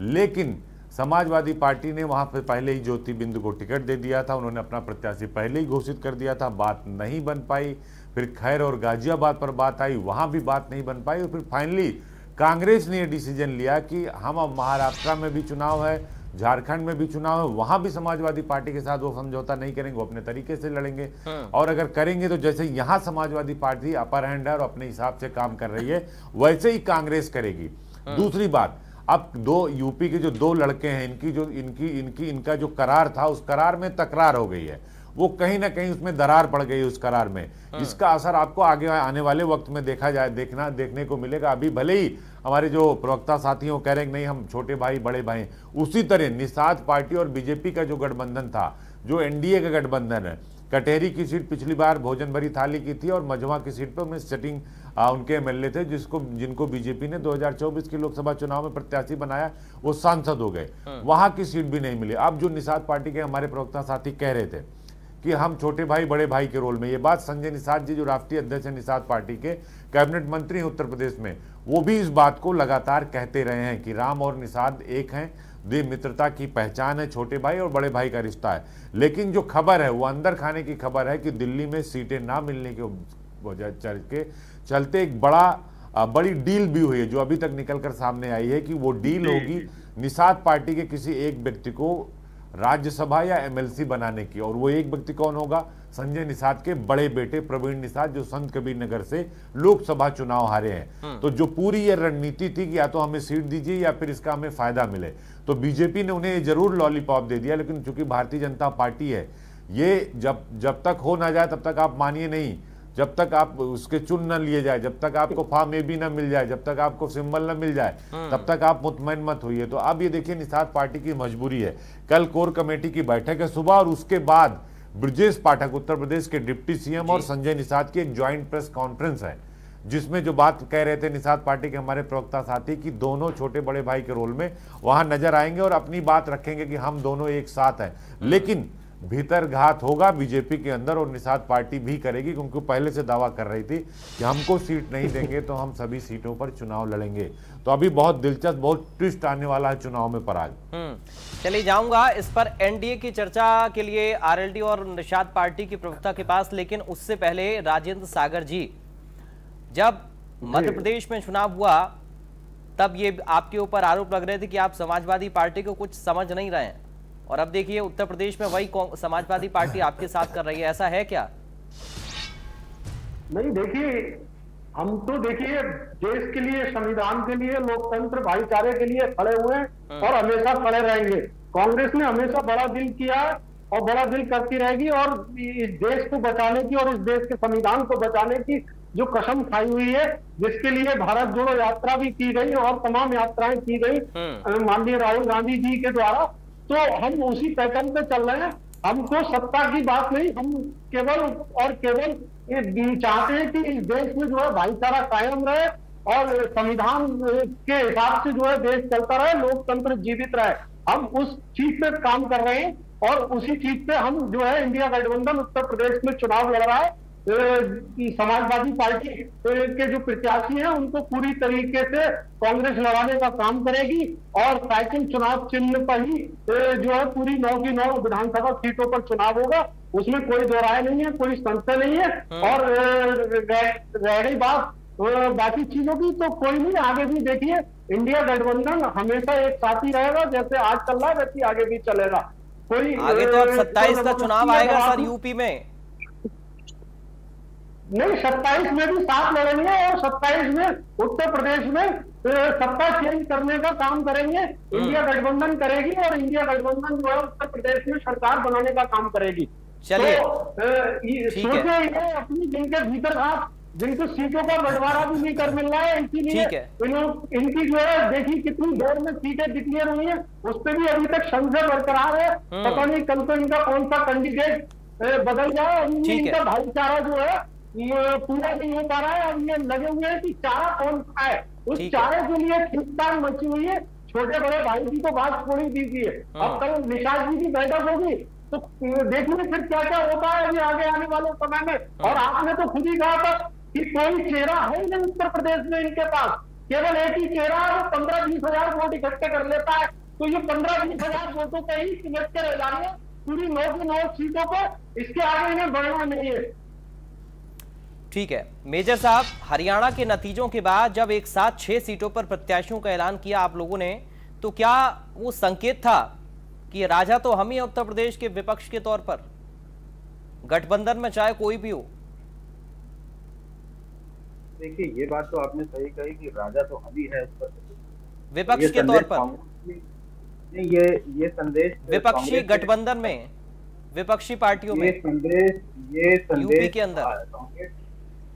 लेकिन समाजवादी पार्टी ने वहां पर पहले ही ज्योति बिंदु को टिकट दे दिया था, उन्होंने अपना प्रत्याशी पहले ही घोषित कर दिया था, बात नहीं बन पाई। फिर खैर और गाजियाबाद पर बात आई, वहां भी बात नहीं बन पाई, और फिर फाइनली कांग्रेस ने यह डिसीजन लिया कि हम अब महाराष्ट्र में भी चुनाव है, झारखंड में भी चुनाव है, वहां भी समाजवादी पार्टी के साथ वो समझौता नहीं करेंगे, वो अपने तरीके से लड़ेंगे। और अगर करेंगे तो जैसे यहां समाजवादी पार्टी अपर हैंड है और अपने हिसाब से काम कर रही है, वैसे ही कांग्रेस करेगी। दूसरी बात, अब दो यूपी के जो दो लड़के हैं, इनका जो करार था, उस करार में तकरार हो गई है, वो कहीं ना कहीं उसमें दरार पड़ गई उस करार में। इसका असर आपको आगे आने वाले वक्त में देखने को मिलेगा। अभी भले ही हमारे जो प्रवक्ता साथी हैं वो कह रहे हैं नहीं हम छोटे भाई बड़े भाई, उसी तरह निषाद पार्टी और बीजेपी का जो गठबंधन था, जो एनडीए का गठबंधन है, कटेहरी की सीट पिछली बार भोजन भरी थाली की थी और मझवा की सीट पर में सेटिंग उनके एमएलए थे जिनको बीजेपी ने 2024 के लोकसभा चुनाव में प्रत्याशी बनाया, वो सांसद हो गए, वहां की सीट भी नहीं मिली। अब जो निषाद पार्टी के हमारे प्रवक्ता साथी कह रहे थे कि हम छोटे भाई बड़े भाई के रोल में, ये बात संजय निषाद जी जो राष्ट्रीय अध्यक्ष हैं निषाद पार्टी के, कैबिनेट मंत्री हैं उत्तर प्रदेश में, वो भी इस बात को लगातार कहते रहे हैं कि राम और निषाद एक हैं, देव मित्रता की पहचान है, छोटे भाई और बड़े भाई का रिश्ता है। लेकिन जो खबर है वो अंदर खाने की खबर है कि दिल्ली में सीटें ना मिलने के चलते एक बड़ी डील भी हुई है, जो अभी तक निकलकर सामने आई है कि वो डील होगी निषाद पार्टी के किसी एक व्यक्ति को राज्यसभा या एमएलसी बनाने की, और वो एक व्यक्ति कौन होगा? संजय निषाद के बड़े बेटे प्रवीण निषाद, जो संत कबीर नगर से लोकसभा चुनाव हारे हैं। तो जो पूरी ये रणनीति थी कि या तो हमें सीट दीजिए या फिर इसका हमें फायदा मिले, तो बीजेपी ने उन्हें जरूर लॉलीपॉप दे दिया। लेकिन चूंकि भारतीय जनता पार्टी है, ये जब तक हो ना जाए तब तक आप मानिए नहीं, जब तक आप उसके चुन न लिए जाए, जब तक आपको फॉर्म ए बी न मिल जाए, जब तक आपको सिंबल न मिल जाए, तब तक आप मुतमईन मत होइए। तो अब ये देखिए निषाद पार्टी की मजबूरी है। कल कोर कमेटी की बैठक है सुबह, और उसके बाद ब्रजेश पाठक उत्तर प्रदेश के डिप्टी सीएम और संजय निषाद की एक ज्वाइंट प्रेस कॉन्फ्रेंस है, जिसमें जो बात कह रहे थे निषाद पार्टी के हमारे प्रवक्ता साथी कि दोनों छोटे बड़े भाई के रोल में वहां नजर आएंगे और अपनी बात रखेंगे कि हम दोनों एक साथ हैं। लेकिन भीतर घात होगा बीजेपी के अंदर, और निषाद पार्टी भी करेगी, क्योंकि पहले से दावा कर रही थी कि हमको सीट नहीं देंगे तो हम सभी सीटों पर चुनाव लड़ेंगे। तो अभी बहुत दिलचस्प, बहुत ट्विस्ट आने वाला है चुनाव में पराग। चलिए जाऊंगा इस पर एनडीए की चर्चा के लिए आरएलडी और निषाद पार्टी की प्रवक्ता के पास, लेकिन उससे पहले राजेंद्र सागर जी, जब मध्य प्रदेश में चुनाव हुआ तब ये आपके ऊपर आरोप लग रहे थे कि आप समाजवादी पार्टी को कुछ समझ नहीं रहे हैं, और अब देखिए उत्तर प्रदेश में वही समाजवादी पार्टी आपके साथ कर रही है, ऐसा है क्या? नहीं, देखिए हम तो देखिए देश के लिए, संविधान के लिए, लोकतंत्र, भाईचारे के लिए खड़े हुए हैं और हमेशा खड़े रहेंगे। कांग्रेस ने हमेशा बड़ा दिल किया और बड़ा दिल करती रहेगी, और इस देश को बचाने की और इस देश के संविधान को बचाने की जो कसम खाई हुई है, जिसके लिए भारत जोड़ो यात्रा भी की गई और तमाम यात्राएं की गई माननीय राहुल गांधी जी के द्वारा, तो हम उसी पैटर्न पे चल रहे हैं। हमको सत्ता की बात नहीं, हम केवल और केवल ये चाहते हैं कि इस देश में जो है भाईचारा कायम रहे और संविधान के हिसाब से जो है देश चलता रहे, लोकतंत्र जीवित रहे। हम उस चीज पे काम कर रहे हैं और उसी चीज पे हम जो है इंडिया गठबंधन उत्तर प्रदेश में चुनाव लड़ रहा है। समाजवादी पार्टी के जो प्रत्याशी हैं उनको पूरी तरीके से कांग्रेस लड़ाने का काम करेगी, और साइकिल चुनाव चिन्ह पर ही जो है पूरी 9 की 9 विधानसभा सीटों पर चुनाव होगा, उसमें कोई दो राय नहीं है, कोई संशय नहीं है। और रह गई बात बाकी चीजों की, तो कोई नहीं, आगे भी देखिए इंडिया गठबंधन हमेशा एक साथ ही रहेगा, जैसे आज चल रहा है वैसे आगे भी चलेगा। कोई आगे तो अब 27 का चुनाव आएगा सर यूपी में। नहीं, 27 में भी साथ लड़ेंगे और 27 में उत्तर प्रदेश में सत्ता चेंज करने का काम करेंगे, इंडिया गठबंधन करेगी और इंडिया गठबंधन जो है उत्तर प्रदेश में सरकार बनाने का काम करेगी। चलिए, तो सोचे ये अपनी जिनके भीतर आप जिनको सीटों का बंटवारा भी नहीं कर मिल रहा है, इसीलिए इनकी जो है देखिए कितनी देर में सीटें डिक्लेयर हुई है, उस पर भी अभी तक संशय बरकरार है। पता नहीं कल को इनका कौन सा कैंडिडेट बदल जाए। अभी इनका भाईचारा जो है ये पूरा नहीं हो पा रहा है। अब ये लगे हुए हैं कि चारा कौन खाए, उस चारे के लिए खींचतान मची हुई है। छोटे बड़े भाई जी को बात छोड़ी दीजिए, अब कल निशाद जी की बैठक होगी तो देखिए फिर क्या क्या होता है अभी आगे आने वाले समय में। और आपने तो खुद ही कहा था कि कोई चेहरा है नहीं उत्तर प्रदेश में इनके पास, केवल एक ही चेहरा है, वो 15-20 हजार वोट इकट्ठे कर लेता है। तो ये 15-20 हजार वोटों पे ही सिलेक्ट के रह जाने पूरी 9 की 9 सीटों पे, इसके आगे इन्हें बढ़ना नहीं है। ठीक है मेजर साहब, हरियाणा के नतीजों के बाद जब एक साथ 6 सीटों पर प्रत्याशियों का ऐलान किया आप लोगों ने, तो क्या वो संकेत था कि राजा तो हम ही हैं उत्तर प्रदेश के विपक्ष के तौर पर, गठबंधन में चाहे कोई भी हो? देखिए ये बात तो आपने सही कही कि राजा तो हम ही है उत्तर प्रदेश विपक्ष के तौर पर। नहीं, ये संदेश विपक्षी गठबंधन में, विपक्षी पार्टियों में, ये संदेश यूपी के अंदर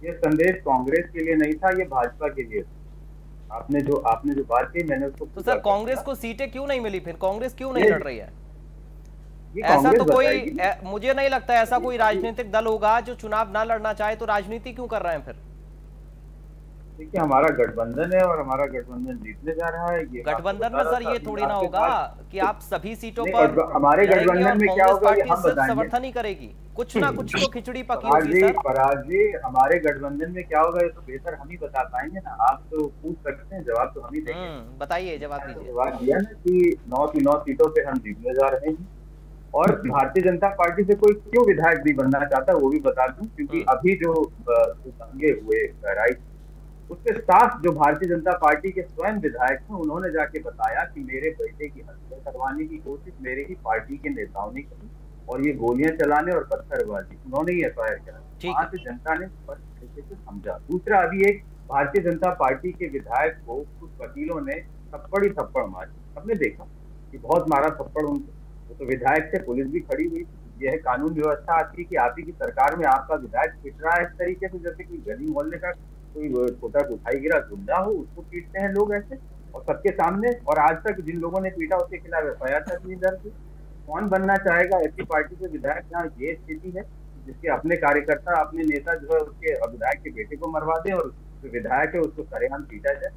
ये संदेश कांग्रेस के लिए नहीं था, ये भाजपा के लिए था। आपने जो बात की मैंने उसको तो सर कांग्रेस को सीटें क्यों नहीं मिली? फिर कांग्रेस क्यों नहीं लड़ रही है? ऐसा तो कोई मुझे नहीं लगता ऐसा कोई राजनीतिक दल होगा जो चुनाव ना लड़ना चाहे, तो राजनीति क्यों कर रहे हैं फिर? देखिए हमारा गठबंधन है और हमारा गठबंधन जीतने जा रहा है। ये गठबंधन में सर ये थोड़ी ना होगा कि आप सभी सीटों पर हमारे गठबंधन में क्या होगा ये हम बताएंगे। समर्थन ही करेगी, कुछ ना कुछ तो खिचड़ी पकी होगी होगी सर। पराग जी, हमारे गठबंधन में क्या होगा ये तो बेहतर हम ही बता पाएंगे ना। आप तो पूछ सकते हैं, जवाब तो हम ही देंगे। बताइए, जवाब दीजिए। जवाब दिया ना कि 9 की 9 सीटों पे हम जीतने जा रहे हैं। और भारतीय जनता पार्टी से कोई क्यों विधायक भी बनना चाहता है वो भी बता दूं, क्योंकि अभी जो दंगे हुए बहराइच, उसके साथ जो भारतीय जनता पार्टी के स्वयं विधायक हैं उन्होंने जाके बताया कि मेरे बेटे की हत्या करवाने की कोशिश मेरे ही पार्टी के नेताओं ने की और ये गोलियां चलाने और पत्थरबाजी, उन्होंने ही एफआईआर करा। वहां से जनता ने स्पष्ट तरीके से समझा। दूसरा, अभी एक भारतीय जनता पार्टी के विधायक को कुछ वकीलों ने थप्पड़ मारी, सबने देखा कि बहुत मारा थप्पड़ उनको। वो तो विधायक से पुलिस भी खड़ी हुई। यह है कानून व्यवस्था आपकी कि आप ही की सरकार में आपका विधायक पिट रहा है इस तरीके से, जैसे कि गली मोहल्ले का कोई छोटा उठाई गिरा गुंडा हो, उसको पीटते हैं लोग ऐसे और सबके सामने। और आज तक जिन लोगों ने पीटा उसके खिलाफ एफआईआर तक नहीं दर्ज हुई। कौन बनना चाहेगा ऐसी पार्टी के विधायक जहाँ ये स्थिति है, जिसके अपने कार्यकर्ता अपने नेता जो है उसके विधायक के बेटे को मरवा दे और जो विधायक है उसको सरेआम पीटा जाए।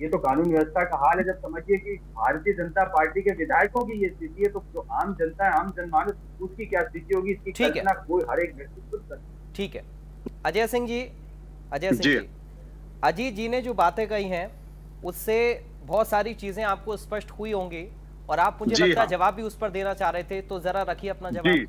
ये तो कानून व्यवस्था का हाल है। जब समझिए कि भारतीय जनता पार्टी के विधायकों की ये स्थिति है, तो जो आम जनता है, आम जनमानस, उसकी क्या स्थिति होगी, इसकी कल्पना कोई हर एक व्यक्ति खुद कर। ठीक है अजय सिंह जी, अजीत जी ने जो बातें कही हैं उससे बहुत सारी चीजें आपको स्पष्ट हुई होंगी और आप मुझे लगता है जवाब भी उस पर देना चाह रहे थे, तो जरा रखिए अपना जवाब।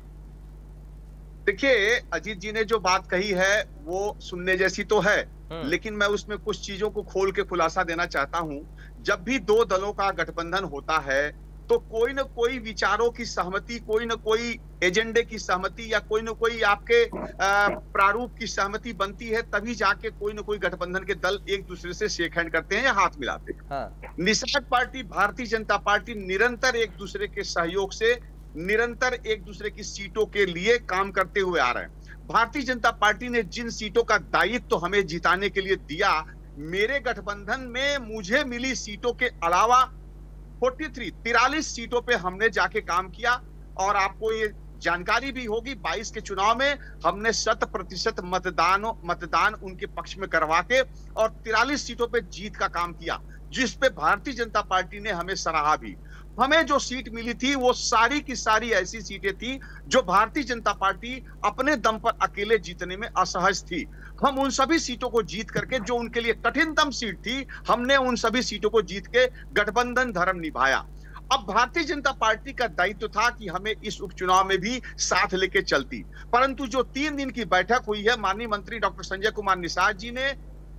देखिए अजीत जी ने जो बात कही है वो सुनने जैसी तो है, लेकिन मैं उसमें कुछ चीजों को खोल के खुलासा देना चाहता हूं। जब भी दो दलों का गठबंधन होता है तो कोई न कोई विचारों की सहमति, कोई न कोई एजेंडे की सहमति या कोई न कोई आपके प्रारूप की सहमति बनती है, तभी जाके कोई न कोई गठबंधन के दल एक दूसरे से शेक हैंड करते हैं या हाथ मिलाते हैं। हाँ। निषाद पार्टी, भारतीय जनता पार्टी निरंतर एक दूसरे के सहयोग से निरंतर एक दूसरे की सीटों के लिए काम करते हुए आ रहे हैं। भारतीय जनता पार्टी ने जिन सीटों का दायित्व तो हमें जिताने के लिए दिया, मेरे गठबंधन में मुझे मिली सीटों के अलावा 43 सीटों पे हमने जाके काम किया। और आपको ये जानकारी भी होगी 22 के चुनाव में हमने 100% मतदान उनके पक्ष में करवा के और 43 सीटों पे जीत का काम किया, जिस पे भारतीय जनता पार्टी ने हमें सराहा भी। हमें जो सीट मिली थी वो सारी की सारी ऐसी सीटें थी जो भारतीय जनता पार्टी अपने दम पर अकेले जीतने में असहज थी। हम उन सभी सीटों को जीत करके, जो उनके लिए कठिनतम सीट थी, हमने उन सभी सीटों को जीत के गठबंधन धर्म निभाया। अब भारतीय जनता पार्टी का दायित्व था कि हमें इस उपचुनाव में भी साथ लेके चलती, परंतु जो 3 दिन की बैठक हुई है, माननीय मंत्री डॉक्टर संजय कुमार निषाद जी ने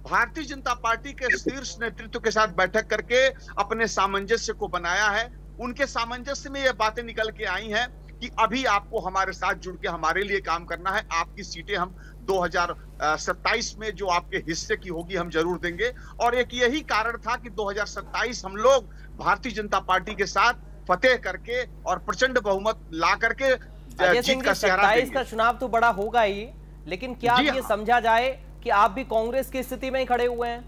भारतीय जनता पार्टी के शीर्ष नेतृत्व के साथ बैठक करके अपने सामंजस्य को बनाया है। उनके सामंजस्य में ये बातें निकल के आई हैं कि अभी आपको हमारे साथ जुड़ के हमारे लिए काम करना है, आपकी सीटें हम 2027 में जो आपके हिस्से की होगी हम जरूर देंगे। और एक यही कारण था कि 2027 हम लोग भारतीय जनता पार्टी के साथ फतेह करके और प्रचंड बहुमत ला करके अजय जीत सिंह का जी, सेहरा 27 देंगे। का चुनाव तो बड़ा होगा ही, लेकिन क्या जी अब ये हाँ। समझा जाए कि आप भी कांग्रेस की स्थिति में ही खड़े हुए हैं?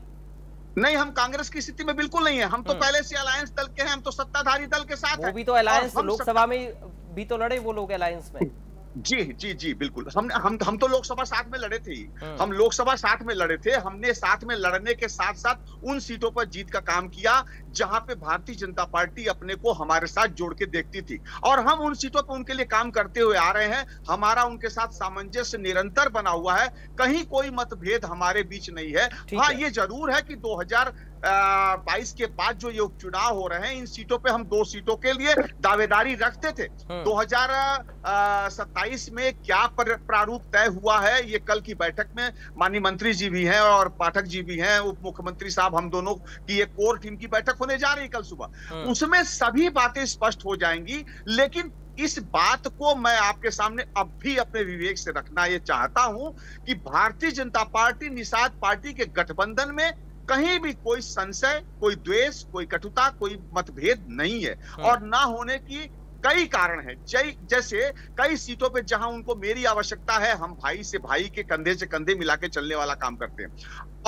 नहीं, हम कांग्रेस की स्थिति में बिल्कुल नहीं है। हम तो पहले से अलायंस दल के हैं, हम तो सत्ताधारी दल के साथ वो हैं। भी तो और अलायंस हम लोकसभा में भी तो लड़े वो लोग अलायंस में। जी जी जी बिल्कुल। हम तो लोकसभा साथ में लड़े थे ही। हम लोकसभा साथ में लड़े थे। हमने साथ में लड़ने के साथ साथ उन सीटों पर जीत का काम किया जहां पे भारतीय जनता पार्टी अपने को हमारे साथ जोड़ के देखती थी, और हम उन सीटों पर उनके लिए काम करते हुए आ रहे हैं। हमारा उनके साथ सामंजस्य निरंतर बना हुआ है, कहीं कोई मतभेद हमारे बीच नहीं है। हाँ, ये जरूर है कि 2022 के बाद जो ये उपचुनाव हो रहे हैं, इन सीटों पे हम 2 सीटों के लिए दावेदारी रखते थे। 2027 में क्या प्रारूप तय हुआ है, ये कल की बैठक में माननीय मंत्री जी भी हैं और पाठक जी भी हैं, उप मुख्यमंत्री साहब, हम दोनों की एक कोर टीम की बैठक होने जा रही है कल सुबह। उसमें सभी बातें स्पष्ट हो जाएंगी। लेकिन इस बात को मैं आपके सामने अब भी अपने विवेक से रखना ये चाहता हूं कि भारतीय जनता पार्टी निषाद पार्टी के गठबंधन में कहीं भी कोई संशय, कोई द्वेष, कोई कटुता, कोई मतभेद नहीं है, और ना होने की कई कारण हैं। जैसे कई सीटों पे जहां उनको मेरी आवश्यकता है, हम भाई से भाई के कंधे से कंधे मिला के चलने वाला काम करते हैं।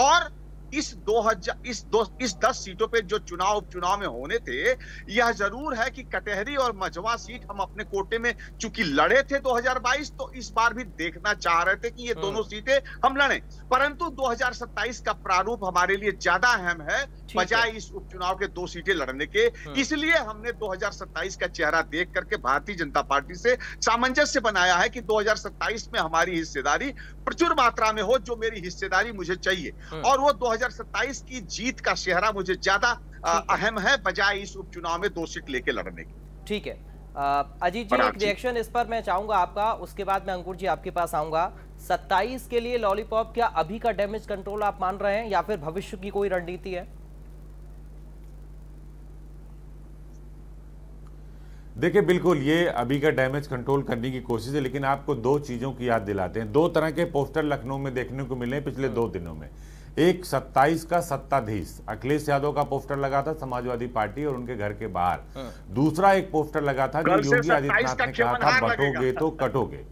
और इस 10 सीटों पे जो उपचुनाव में होने थे, यह जरूर है कि कटहरी और मझवा सीट हम अपने कोटे में चूंकि लड़े थे 2022, तो इस बार भी देखना चाह रहे थे कि ये दोनों सीटें हम लड़ें। परंतु 2027 का प्रारूप हमारे लिए ज्यादा अहम है बजाय इस उपचुनाव के 2 सीटें लड़ने के। इसलिए हमने 2027 का चेहरा देख करके भारतीय जनता पार्टी से सामंजस्य बनाया है कि 2027 में हमारी हिस्सेदारी प्रचुर मात्रा में हो, जो मेरी हिस्सेदारी मुझे चाहिए, और वो 2027 की जीत का सेहरा मुझे ज्यादा अहम है बजाय इस उपचुनाव में 2 सीट लेके लड़ने की। ठीक है अजीत जी, एक रिएक्शन इस पर मैं चाहूंगा आपका, उसके बाद मैं अंकुर जी आपके पास आऊंगा। 27 के लिए लॉलीपॉप क्या अभी का डैमेज कंट्रोल आप मान रहे हैं या फिर भविष्य की कोई रणनीति है? देखिए, बिल्कुल ये अभी का डैमेज कंट्रोल करने की कोशिश है, लेकिन आपको 2 चीजों की याद दिलाते हैं। 2 तरह के पोस्टर लखनऊ में देखने को मिले पिछले 2 दिनों में। एक 27 का सत्ताधीश अखिलेश यादव का पोस्टर लगा था समाजवादी पार्टी और उनके घर के बाहर। दूसरा एक पोस्टर लगा था जो योगी आदित्यनाथ ने कहा था बटोगे तो कटोगे।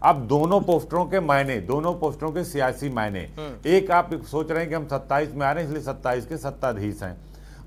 अब दोनों पोस्टरों के मायने, दोनों पोस्टरों के सियासी मायने, एक आप सोच रहे हैं कि हम 27 में आ रहे हैं इसलिए 27 के सत्ताधीश हैं,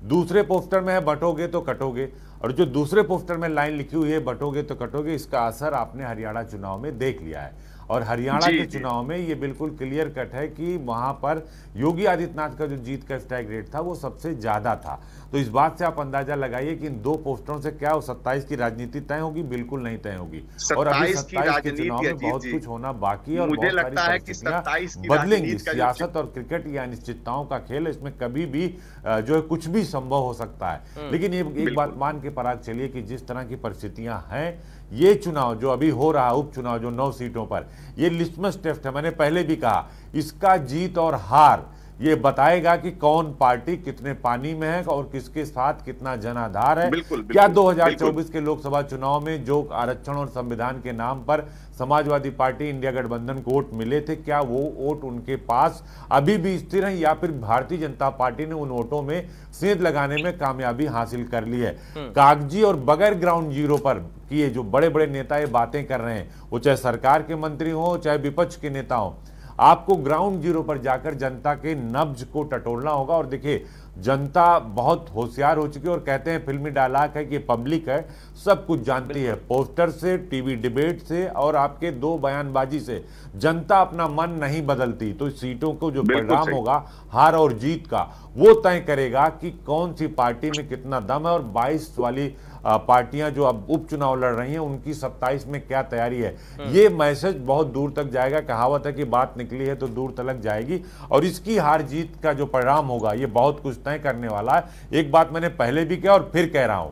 दूसरे पोस्टर में है बटोगे तो कटोगे, और जो दूसरे पोस्टर में लाइन लिखी हुई है बटोगे तो कटोगे, इसका असर आपने हरियाणा चुनाव में देख लिया है। और हरियाणा के चुनाव में ये बिल्कुल क्लियर कट है कि वहां पर योगी आदित्यनाथ का जो जीत का स्ट्राइक रेट था वो सबसे ज्यादा था। तो इस बात से आप अंदाजा लगाइए कि इन 2 पोस्टरों से क्या 27 की राजनीति तय होगी? बिल्कुल नहीं तय होगी। और अभी 27 के चुनाव में बहुत कुछ होना बाकी है और बहुत सारी परिस्थितियां बदलेंगी। सियासत और क्रिकेट या अनिश्चितताओं का खेल, इसमें कभी भी जो है कुछ भी संभव हो सकता है। लेकिन ये एक बात मान के पराग चलिए कि जिस तरह की परिस्थितियां हैं, ये चुनाव जो अभी हो रहा है, उपचुनाव जो 9 सीटों पर, ये लिटमस टेस्ट है। मैंने पहले भी कहा, इसका जीत और हार ये बताएगा कि कौन पार्टी कितने पानी में है और किसके साथ कितना जनाधार है। क्या 2024 के लोकसभा चुनाव में जो आरक्षण और संविधान के नाम पर समाजवादी पार्टी इंडिया गठबंधन को वोट मिले थे, क्या वो वोट उनके पास अभी भी स्थिर है या फिर भारतीय जनता पार्टी ने उन वोटों में सेंध लगाने में कामयाबी हासिल कर ली है? कागजी और बगैर ग्राउंड जीरो पर किए जो बड़े बड़े नेता ये बातें कर रहे हैं, वो चाहे सरकार के मंत्री हो चाहे विपक्ष के नेता हो, आपको ग्राउंड जीरो पर जाकर जनता के नब्ज को टटोलना होगा। और देखिए, जनता बहुत होशियार हो चुकी है और कहते हैं फिल्मी डायलॉग है कि पब्लिक है, सब कुछ जानती है। पोस्टर से, टीवी डिबेट से और आपके 2 बयानबाजी से जनता अपना मन नहीं बदलती। तो सीटों को जो परिणाम होगा हार और जीत का, वो तय करेगा कि कौन सी पार्टी में कितना दम है। और 22 वाली पार्टियां जो अब उपचुनाव लड़ रही हैं, उनकी 27 में क्या तैयारी है, ये मैसेज बहुत दूर तक जाएगा। कहावत है कि बात निकली है तो दूर तक जाएगी, और इसकी हार जीत का जो परिणाम होगा ये बहुत कुछ तय करने वाला है। एक बात मैंने पहले भी कहा और फिर कह रहा हूं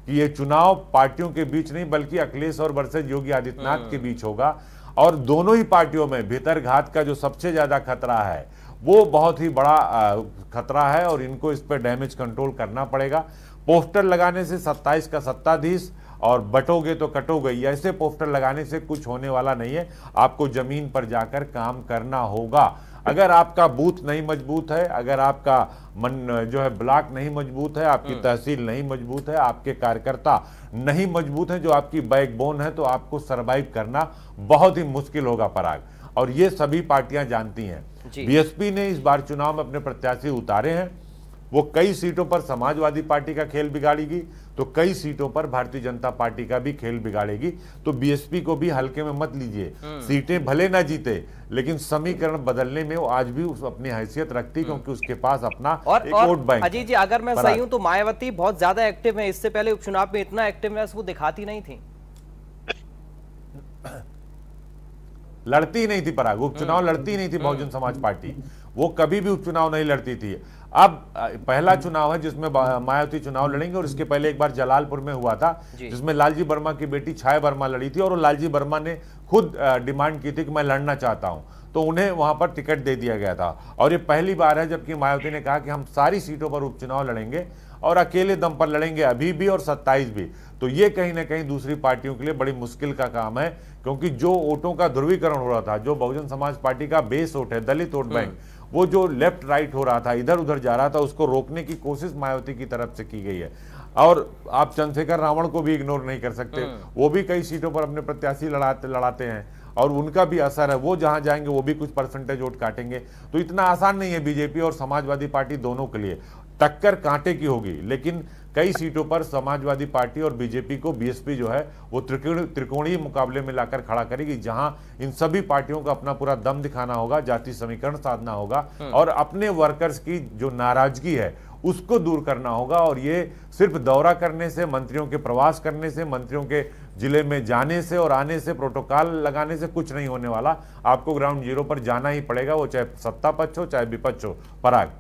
कि ये चुनाव पार्टियों के बीच नहीं बल्कि अखिलेश और वर्सेस योगी आदित्यनाथ के बीच होगा। और दोनों ही पार्टियों में भीतरघात का जो सबसे ज्यादा खतरा है वो बहुत ही बड़ा खतरा है, और इनको इस पर डैमेज कंट्रोल करना पड़ेगा। पोस्टर लगाने से 27 का सत्ताधीश और बटोगे तो कटोगे, ऐसे पोस्टर लगाने से कुछ होने वाला नहीं है। आपको जमीन पर जाकर काम करना होगा। अगर आपका बूथ नहीं मजबूत है, अगर आपका मन जो है ब्लॉक नहीं मजबूत है, आपकी तहसील नहीं मजबूत है, आपके कार्यकर्ता नहीं मजबूत है, जो आपकी बैकबोन है, तो आपको सरवाइव करना बहुत ही मुश्किल होगा पराग। और ये सभी पार्टियां जानती हैं। बीएसपी ने इस बार चुनाव में अपने प्रत्याशी उतारे हैं। वो कई सीटों पर समाजवादी पार्टी का खेल बिगाड़ेगी, तो कई सीटों पर भारतीय जनता पार्टी का भी खेल बिगाड़ेगी। तो बीएसपी को भी हल्के में मत लीजिए। सीटें भले ना जीते, लेकिन समीकरण बदलने में वो आज भी अपनी हैसियत रखती, क्योंकि उसके पास अपना एक वोट बैंक है। अजीत जी, अगर मैं सही हूं तो मायावती बहुत ज्यादा एक्टिव है। इससे पहले उपचुनाव में इतना एक्टिवनेस वो दिखाती नहीं थी, लड़ती नहीं थी पराग, उपचुनाव लड़ती नहीं थी बहुजन समाज पार्टी। वो कभी भी उपचुनाव नहीं लड़ती थी। अब पहला चुनाव है जिसमें मायावती चुनाव लड़ेंगे, और इसके पहले एक बार जलालपुर में हुआ था जिसमें लालजी वर्मा की बेटी छाया वर्मा लड़ी थी, और लालजी वर्मा ने खुद डिमांड की थी कि मैं लड़ना चाहता हूं, तो उन्हें वहां पर टिकट दे दिया गया था। और ये पहली बार है जबकि मायावती ने कहा कि हम सारी सीटों पर उपचुनाव लड़ेंगे और अकेले दम पर लड़ेंगे, अभी भी और 27 भी। तो ये कहीं ना कहीं दूसरी पार्टियों के लिए बड़ी मुश्किल का काम है, क्योंकि जो वोटों का ध्रुवीकरण हो रहा था, जो बहुजन समाज पार्टी का बेस वोट है, दलित वोट बैंक, वो जो लेफ्ट राइट हो रहा था, इधर उधर जा रहा था, उसको रोकने की कोशिश मायावती की तरफ से की गई है। और आप चंद्रशेखर रावण को भी इग्नोर नहीं कर सकते। वो भी कई सीटों पर अपने प्रत्याशी लड़ाते हैं, और उनका भी असर है। वो जहां जाएंगे वो भी कुछ परसेंटेज वोट काटेंगे। तो इतना आसान नहीं है बीजेपी और समाजवादी पार्टी दोनों के लिए। टक्कर कांटे की होगी, लेकिन कई सीटों पर समाजवादी पार्टी और बीजेपी को बीएसपी जो है वो त्रिकोणीय मुकाबले में लाकर खड़ा करेगी, जहां इन सभी पार्टियों को अपना पूरा दम दिखाना होगा, जाति समीकरण साधना होगा, और अपने वर्कर्स की जो नाराजगी है उसको दूर करना होगा। और ये सिर्फ दौरा करने से, मंत्रियों के प्रवास करने से, मंत्रियों के जिले में जाने से और आने से, प्रोटोकॉल लगाने से कुछ नहीं होने वाला। आपको ग्राउंड जीरो पर जाना ही पड़ेगा, वो चाहे सत्ता पक्ष हो चाहे विपक्ष हो। पराग,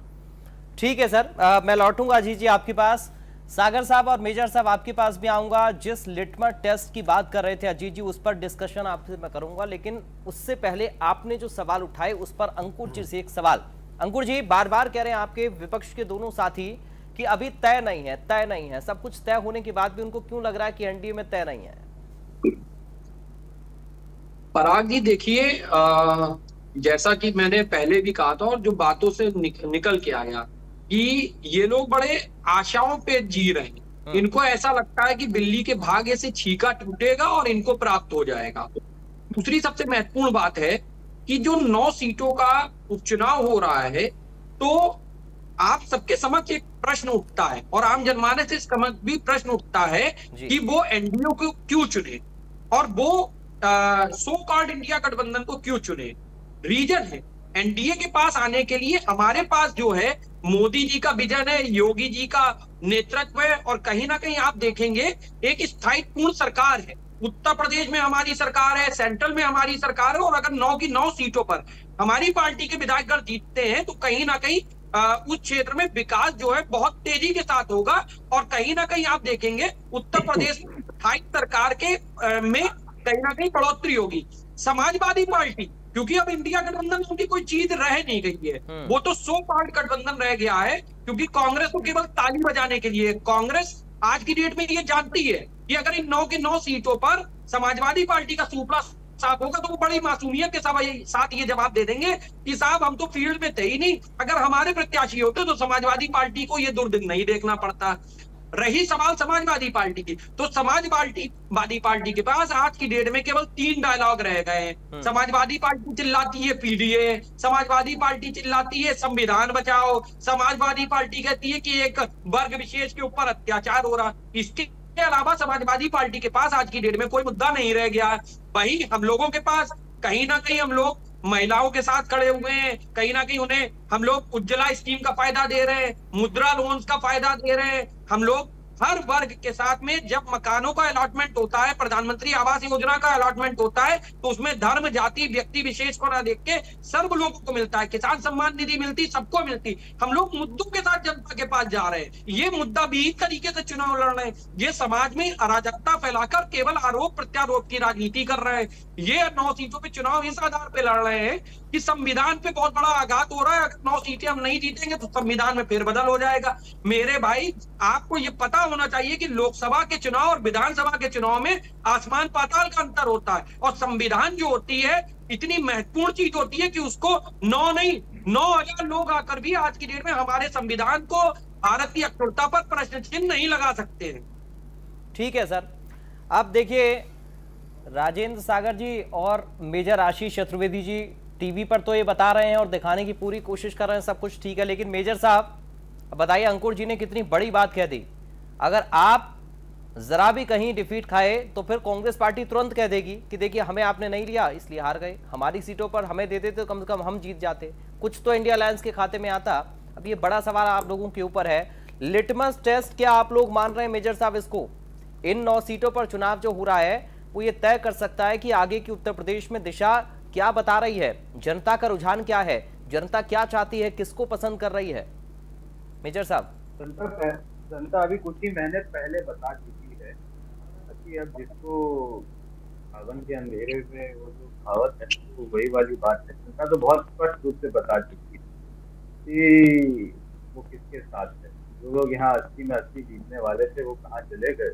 ठीक है सर, मैं लौटूंगा अजीत जी आपके पास। सागर साहब और मेजर साहब आपके पास भी आऊंगा। जिस लिटमस टेस्ट की बात कर रहे थे अजीत जी, उस पर डिस्कशन आपसे मैं करूंगा, लेकिन उससे पहले आपने जो सवाल उठाए उस पर अंकुर जी से एक सवाल। अंकुर जी, बार बार कह रहे हैं आपके विपक्ष के दोनों साथी कि अभी तय नहीं है। सब कुछ तय होने के बाद भी उनको क्यों लग रहा है कि एनडीए में तय नहीं है? पराग जी देखिए, जैसा कि मैंने पहले भी कहा था और जो बातों से निकल के आया कि ये लोग बड़े आशाओं पे जी रहे हैं। इनको ऐसा लगता है कि बिल्ली के भाग्य से छीका टूटेगा और इनको प्राप्त हो जाएगा। दूसरी सबसे महत्वपूर्ण बात है कि जो 9 सीटों का उपचुनाव हो रहा है, तो आप सबके समक्ष एक प्रश्न उठता है और आम जनमानस से समक्ष भी प्रश्न उठता है कि वो एनडीए को क्यों चुने और वो सो कॉल्ड इंडिया गठबंधन को क्यों चुने। रीजन है, एनडीए के पास आने के लिए हमारे पास जो है मोदी जी का विजन है, योगी जी का नेतृत्व है, और कहीं ना कहीं आप देखेंगे एक स्थायित्वपूर्ण सरकार है। उत्तर प्रदेश में हमारी सरकार है, सेंट्रल में हमारी सरकार है, और अगर 9 की 9 सीटों पर हमारी पार्टी के विधायकगण जीतते हैं तो कहीं ना कहीं उस क्षेत्र में विकास जो है बहुत तेजी के साथ होगा। और कहीं ना कहीं आप देखेंगे उत्तर प्रदेश में स्थायी सरकार के में कहीं ना कहीं बढ़ोतरी होगी। समाजवादी पार्टी, क्योंकि अब इंडिया गठबंधन उनकी कोई चीज रह नहीं गई है, वो तो सो कॉल्ड गठबंधन रह गया है, क्योंकि कांग्रेस को केवल ताली बजाने के लिए। कांग्रेस आज की डेट में ये जानती है कि अगर इन 9 की 9 सीटों पर समाजवादी पार्टी का सुपड़ा साफ होगा तो वो बड़ी मासूमियत के साथ ये जवाब दे देंगे कि साहब हम तो फील्ड में थे ही नहीं, अगर हमारे प्रत्याशी होते तो समाजवादी पार्टी को ये दुर्दिन नहीं देखना पड़ता। रही सवाल समाजवादी पार्टी की, तो समाजवादी पार्टी के पास आज की डेट में केवल 3 डायलॉग रह गए हैं। समाजवादी पार्टी चिल्लाती है पीडीए, समाजवादी पार्टी चिल्लाती है संविधान बचाओ, समाजवादी पार्टी कहती है कि एक वर्ग विशेष के ऊपर अत्याचार हो रहा। इसके अलावा समाजवादी पार्टी के पास आज की डेट में कोई मुद्दा नहीं रह गया। वहीं हम लोगों के पास कहीं ना कहीं हम लोग महिलाओं के साथ खड़े हुए हैं, कहीं ना कहीं उन्हें हम लोग उज्ज्वला स्कीम का फायदा दे रहे हैं, मुद्रा लोन्स का फायदा दे रहे हैं। हम लोग हर वर्ग के साथ में जब मकानों का अलॉटमेंट होता है, प्रधानमंत्री आवास योजना का अलॉटमेंट होता है, तो उसमें धर्म जाति व्यक्ति विशेष को ना देख के सर्व लोगों को मिलता है। किसान सम्मान निधि मिलती, सबको मिलती। हम लोग मुद्दों के साथ जनता के पास जा रहे हैं। ये मुद्दा भी इस तरीके से चुनाव लड़ रहे हैं, ये समाज में अराजकता फैलाकर केवल आरोप प्रत्यारोप की राजनीति कर रहे हैं। ये 9 सीटों पे चुनाव इस आधार पे लड़ रहे हैं कि संविधान पे बहुत बड़ा आघात हो रहा है। अगर 9 सीटें हम नहीं जीतेंगे तो संविधान में फेरबदल हो जाएगा। मेरे भाई, आपको ये पता होना चाहिए कि लोकसभा के चुनाव और विधानसभा के चुनाव में आसमान पाताल का अंतर होता है, और संविधान जो होती है इतनी महत्वपूर्ण चीज होती है कि उसको 9,000 लोग आकर भी आज की डेट में हमारे संविधान को, भारत की अखंडता पर प्रश्न चिन्ह नहीं लगा सकते हैं। ठीक है सर। अब देखिए राजेंद्र सागर जी और मेजर आशीष चतुर्वेदी जी टीवी पर तो ये बता रहे हैं और दिखाने की पूरी कोशिश कर रहे हैं, सब कुछ ठीक है, लेकिन मेजर साहब बताइए, अंकुर जी ने कितनी बड़ी बात कह दी। अगर आप जरा भी कहीं डिफीट खाए तो फिर कांग्रेस पार्टी तुरंत कह देगी कि देखिए हमें आपने नहीं लिया इसलिए हार गए, हमारी सीटों पर हमें दे देते तो कम से कम हम जीत जाते, कुछ तो इंडिया अलायंस के खाते में आता। अब ये बड़ा सवाल आप लोगों के ऊपर है, लिटमस टेस्ट क्या आप लोग मान रहे हैं मेजर साहब इसको? इन 9 सीटों पर चुनाव जो हो रहा है वो ये तय कर सकता है कि आगे की उत्तर प्रदेश में दिशा क्या बता रही है, जनता का रुझान क्या है, जनता क्या चाहती है, किसको पसंद कर रही है? मेजर साहब, जनता अभी कुछ ही महीने पहले बता चुकी है कि अब जिसको सावन के अंधेरे में वो जो कहावत है तो वही वाली बात है। जनता तो बहुत स्पष्ट रूप से बता चुकी है कि वो किसके साथ है। जो लोग यहाँ 80 में 80 जीतने वाले थे वो कहाँ चले गए,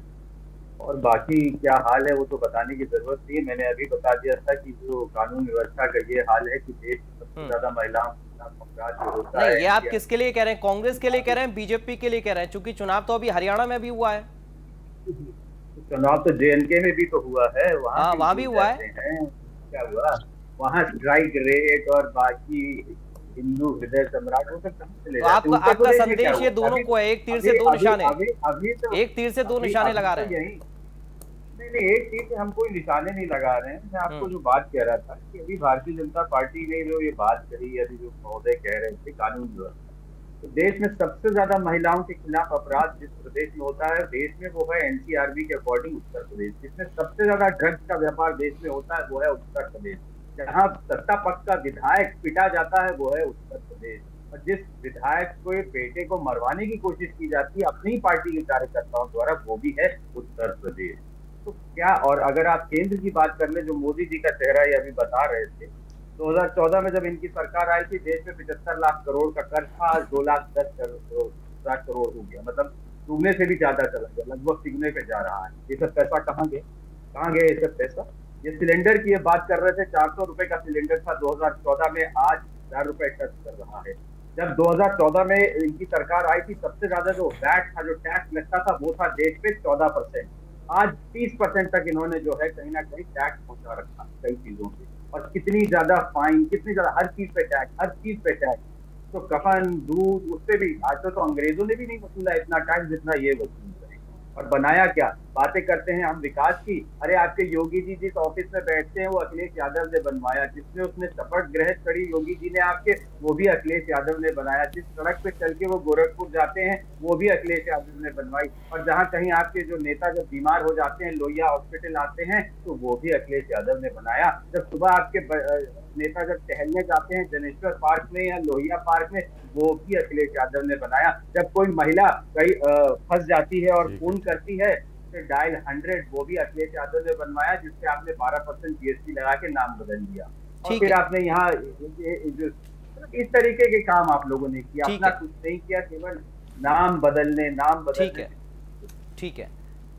और बाकी क्या हाल है वो तो बताने की जरूरत नहीं है। मैंने अभी बता दिया था कि जो कानून व्यवस्था का ये हाल है कि देश में सबसे ज्यादा महिलाओं के खिलाफ अपराध जो होता है। ये आप किसके लिए कह रहे हैं? कांग्रेस के लिए कह रहे हैं, बीजेपी के लिए कह रहे हैं? क्योंकि चुनाव तो अभी हरियाणा में भी हुआ है, चुनाव तो JNK में भी तो हुआ है, वहाँ भी हुआ है। क्या हुआ वहाँ? स्ट्राइक रेट और बाकी हिंदू हृदय सम्राट वो सब चले जाते हैं। आपका संदेश ये दोनों को है, एक तीर से दो निशाने, अभी तो एक तीर से दो निशाने लगा रहे हैं। नहीं, एक तीर से हम कोई निशाने नहीं लगा रहे हैं। मैं आपको जो बात कह रहा था कि अभी भारतीय जनता पार्टी ने जो ये बात कही, अभी जो महोदय कह रहे थे कानून व्यवस्था, तो देश में सबसे ज्यादा महिलाओं के खिलाफ अपराध जिस प्रदेश में होता है देश में वो है NCRB के अकॉर्डिंग उत्तर प्रदेश। जिसमें सबसे ज्यादा ड्रग्स का व्यापार देश में होता है वो है उत्तर प्रदेश। जहाँ सत्ता पक्ष का विधायक पिटा जाता है वो है उत्तर प्रदेश। और जिस विधायक को बेटे को मरवाने की कोशिश की जाती है अपनी पार्टी के कार्यकर्ताओं द्वारा वो भी है उत्तर प्रदेश। तो क्या, और अगर आप केंद्र की बात कर ले, जो मोदी जी का चेहरा ये अभी बता रहे थे, 2014 में जब इनकी सरकार आई थी देश में 75 लाख करोड़ का कर्ज था, आज 2,10,00,000 करोड़ हो गया, मतलब डूबने से भी ज्यादा चला गया, लगभग सिगने पे जा रहा है। ये सब पैसा कहाँ गए ये सब पैसा? ये सिलेंडर की ये बात कर रहे थे, 400 रुपए का सिलेंडर था 2014 में, आज 1000 रुपए खर्च कर रहा है। जब 2014 में इनकी सरकार आई थी सबसे ज्यादा जो वैट था, जो टैक्स लगता था वो था देश पे 14%। आज 30% तक इन्होंने जो है कहीं ना कहीं टैक्स पहुंचा रखा कई चीजों पे, और कितनी ज्यादा फाइन, कितनी ज्यादा हर चीज पे टैक्स। तो कफन, दूध, उससे भी आज तो अंग्रेजों ने भी नहीं वसूला इतना टैक्स जितना ये वसूल रहे। और बनाया क्या? बातें करते हैं हम विकास की, अरे आपके योगी जी जिस ऑफिस में बैठते हैं वो अखिलेश यादव ने बनवाया। जिसने उसने शपथ ग्रहण करी योगी जी ने आपके, वो भी अखिलेश यादव ने बनाया। जिस सड़क पे चल के वो गोरखपुर जाते हैं वो भी अखिलेश यादव ने बनवाई। और जहां कहीं आपके जो नेता जब बीमार हो जाते हैं, लोहिया हॉस्पिटल आते हैं, तो वो भी अखिलेश यादव ने बनाया। जब सुबह आपके नेता जब टहलने जाते हैं जनेश्वर पार्क में या लोहिया पार्क में, वो भी अखिलेश यादव ने बनाया। जब कोई महिला कहीं फंस जाती है और फोन करती है तो डायल 100, वो भी अखिलेश यादव ने बनवाया, जिससे आपने 12% GST लगा के नाम बदल दिया। और फिर आपने यहाँ इस तरीके के काम आप लोगों ने किया, अपना कुछ नहीं किया, केवल नाम बदलने। ठीक है,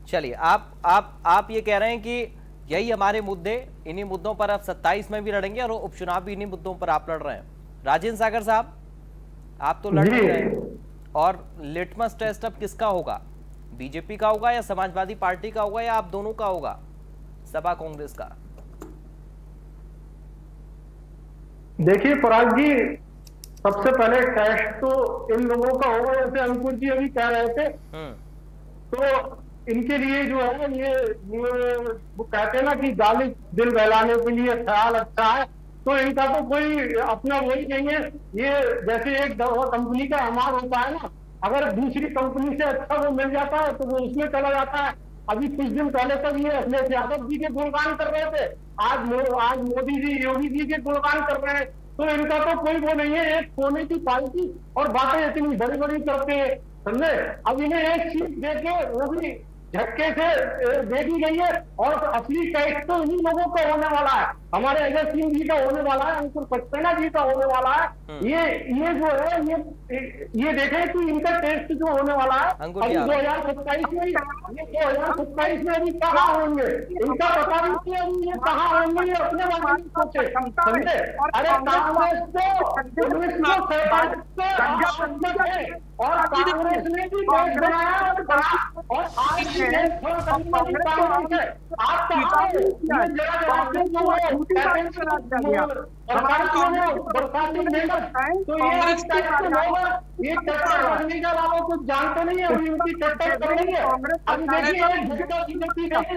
चलिए आप ये कह रहे हैं कि यही हमारे मुद्दे, इन्हीं मुद्दों पर आप 27 में भी लड़ेंगे और उपचुनाव भी इन्हीं मुद्दों पर आप लड़ रहे हैं। राजेंद्र सागर साहब, आप तो लड़ रहे हैं, और लिटमस टेस्ट अब किसका होगा? बीजेपी का होगा या समाजवादी पार्टी का होगा या आप दोनों का होगा, सपा कांग्रेस का? देखिए पराग जी, सबसे पहले टेस्ट तो इन लोगों का होगा, जैसे अंकुर जी अभी कह रहे थे। तो इनके लिए जो है ये वो कहते हैं ना कि गाली दिल बहलाने के लिए ख्याल अच्छा है, तो इनका तो कोई अपना वही नहीं है। ये जैसे एक दवा कंपनी का अमार होता है ना, अगर दूसरी कंपनी से अच्छा वो मिल जाता है तो वो उसमें चला जाता है। अभी कुछ दिन पहले तक ये अखिलेश यादव जी के गुणगान कर रहे थे, आज मोदी जी, योगी जी के गुणगान कर रहे हैं। तो इनका तो कोई वो नहीं है, एक सोने की पालकी, और बातें इतनी बड़ी बड़ी करते हैं, समझे। अब इन्हें एक सीट देके वो भी झटके से दे दी गई है, और असली टेस्ट तो इन्हीं लोगों का होने वाला है। हमारे अजय सिंह जी का होने वाला है, अंकुर सक्सेना जी का होने वाला है। ये जो है ये देखें कि इनका टेस्ट जो होने वाला है अंकुर अभी जी, 2027 में, ये 2027 में अभी कहाँ होंगे इनका पता नहीं है। अभी ये कहाँ होंगे ये अपने बारे में सोचे, समझे? अरे कांग्रेस तो 1947 है और कांग्रेस ने भी देश बनाया और आज भी देश थोड़ा कांग्रेस है। आप कहाँ हो? ये जरा जवाब दो। ये टक्कर रजनीका लालों को जानते नहीं है, अभी उनकी टक्कर करनी है। अभी देखिए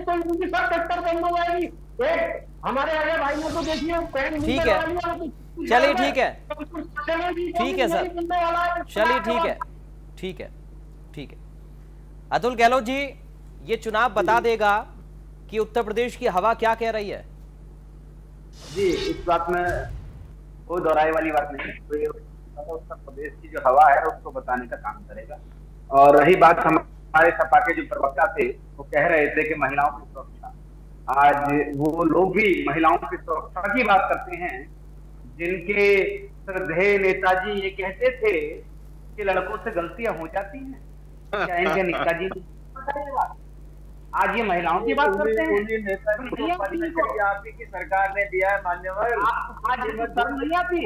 तो उनकी सब टक्कर बंद हो जाएगी। एक हमारे अजय भाई ने तो देखिए ठीक है, चलिए ठीक है, ठीक है सर, चलिए ठीक है, ठीक है, ठीक है। अतुल गहलोत जी, ये चुनाव बता देगा कि उत्तर प्रदेश की हवा क्या कह रही है। जी, इस बात में कोई दोहराई वाली बात नहीं है। तो ये उत्तर प्रदेश की जो हवा है उसको बताने का काम करेगा। और रही बात हमारे सपा के जो प्रवक्ता थे, वो कह रहे थे कि महिलाओं की सुरक्षा, आज वो लोग भी महिलाओं की सुरक्षा की बात करते हैं जिनके श्रद्धेय नेताजी ये कहते थे कि लड़कों से गलतियां हो जाती हैं। क्या इनके नेताजी आज ये महिलाओं की बात करते हैं? आपकी की सरकार ने दिया है मान्यवर, आज नहीं आती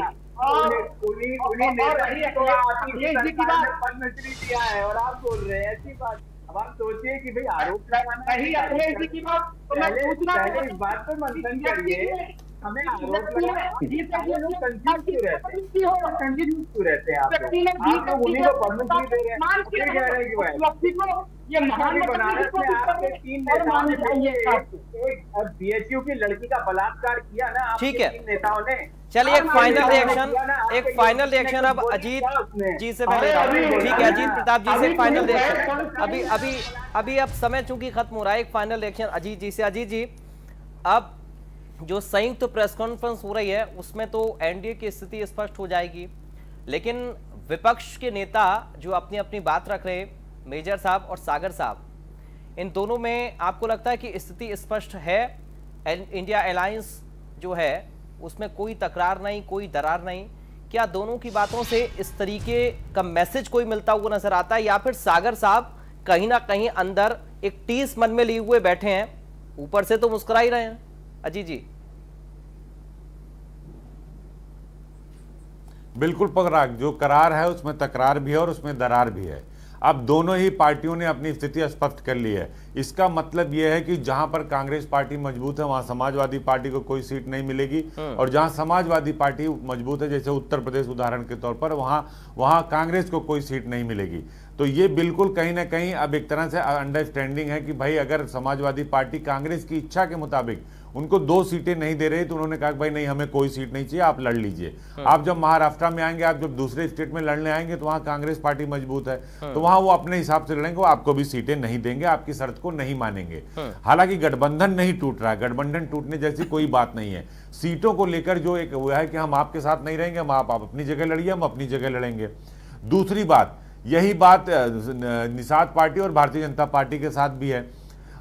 पद्मश्री दिया है और आप बोल रहे हैं ऐसी बात। अब आप सोचिए कि भाई आरोप कहीं अपने की बात तो मैं पूछना पहले इस बात पर मंथन करिए। हमें आरोप कंफ्यूज रहते हैं। आप लोग उन्हीं को पद्मश्री दे रहे हैं, फिर कह रहे हैं ये महान बनारस में आपके 3 नेताओं ने एक बीएचयू की लड़की का बलात्कार किया ना, ठीक है, नेताओं ने। चलिए एक फाइनल रिएक्शन अब अजीत जी से पहले, ठीक है, अजीत प्रताप जी से फाइनल रिएक्शन अभी अब समय चूंकि खत्म हो रहा है, एक फाइनल रिएक्शन अजीत जी से। अजीत जी, अब जो संयुक्त प्रेस कॉन्फ्रेंस हो रही है उसमें तो एनडीए की स्थिति स्पष्ट हो जाएगी, लेकिन विपक्ष के नेता जो अपनी अपनी बात रख रहे, मेजर साहब और सागर साहब, इन दोनों में आपको लगता है कि स्थिति स्पष्ट है? इंडिया अलायंस जो है उसमें कोई तकरार नहीं, कोई दरार नहीं। क्या दोनों की बातों से इस तरीके का मैसेज कोई मिलता हुआ नजर आता है, या फिर सागर साहब कहीं ना कहीं अंदर एक टीस मन में लिए हुए बैठे हैं, ऊपर से तो मुस्कुरा ही रहे हैं? अजीत जी। बिल्कुल पराग, जो करार है उसमें तकरार भी है और उसमें दरार भी है। अब दोनों ही पार्टियों ने अपनी स्थिति स्पष्ट कर ली है। इसका मतलब यह है कि जहां पर कांग्रेस पार्टी मजबूत है वहां समाजवादी पार्टी को कोई सीट नहीं मिलेगी, और जहां समाजवादी पार्टी मजबूत है, जैसे उत्तर प्रदेश उदाहरण के तौर पर, वहां कांग्रेस को कोई सीट नहीं मिलेगी। तो ये बिल्कुल कहीं ना कहीं अब एक तरह से अंडरस्टैंडिंग है कि भाई अगर समाजवादी पार्टी कांग्रेस की इच्छा के मुताबिक उनको 2 सीटें नहीं दे रही तो उन्होंने कहा कि भाई नहीं, हमें कोई सीट नहीं चाहिए, आप लड़ लीजिए। आप जब महाराष्ट्र में आएंगे, आप जब दूसरे स्टेट में लड़ने आएंगे तो वहां कांग्रेस पार्टी मजबूत है, तो वहां वो अपने हिसाब से लड़ेंगे, वो आपको भी सीटें नहीं देंगे, आपकी शर्त को नहीं मानेंगे। हालांकि गठबंधन नहीं टूट रहा है, गठबंधन टूटने जैसी कोई बात नहीं है। सीटों को लेकर जो एक हुआ है कि हम आपके साथ नहीं रहेंगे, हम आप अपनी जगह लड़िए, हम अपनी जगह लड़ेंगे। दूसरी बात, यही बात निषाद पार्टी और भारतीय जनता पार्टी के साथ भी है।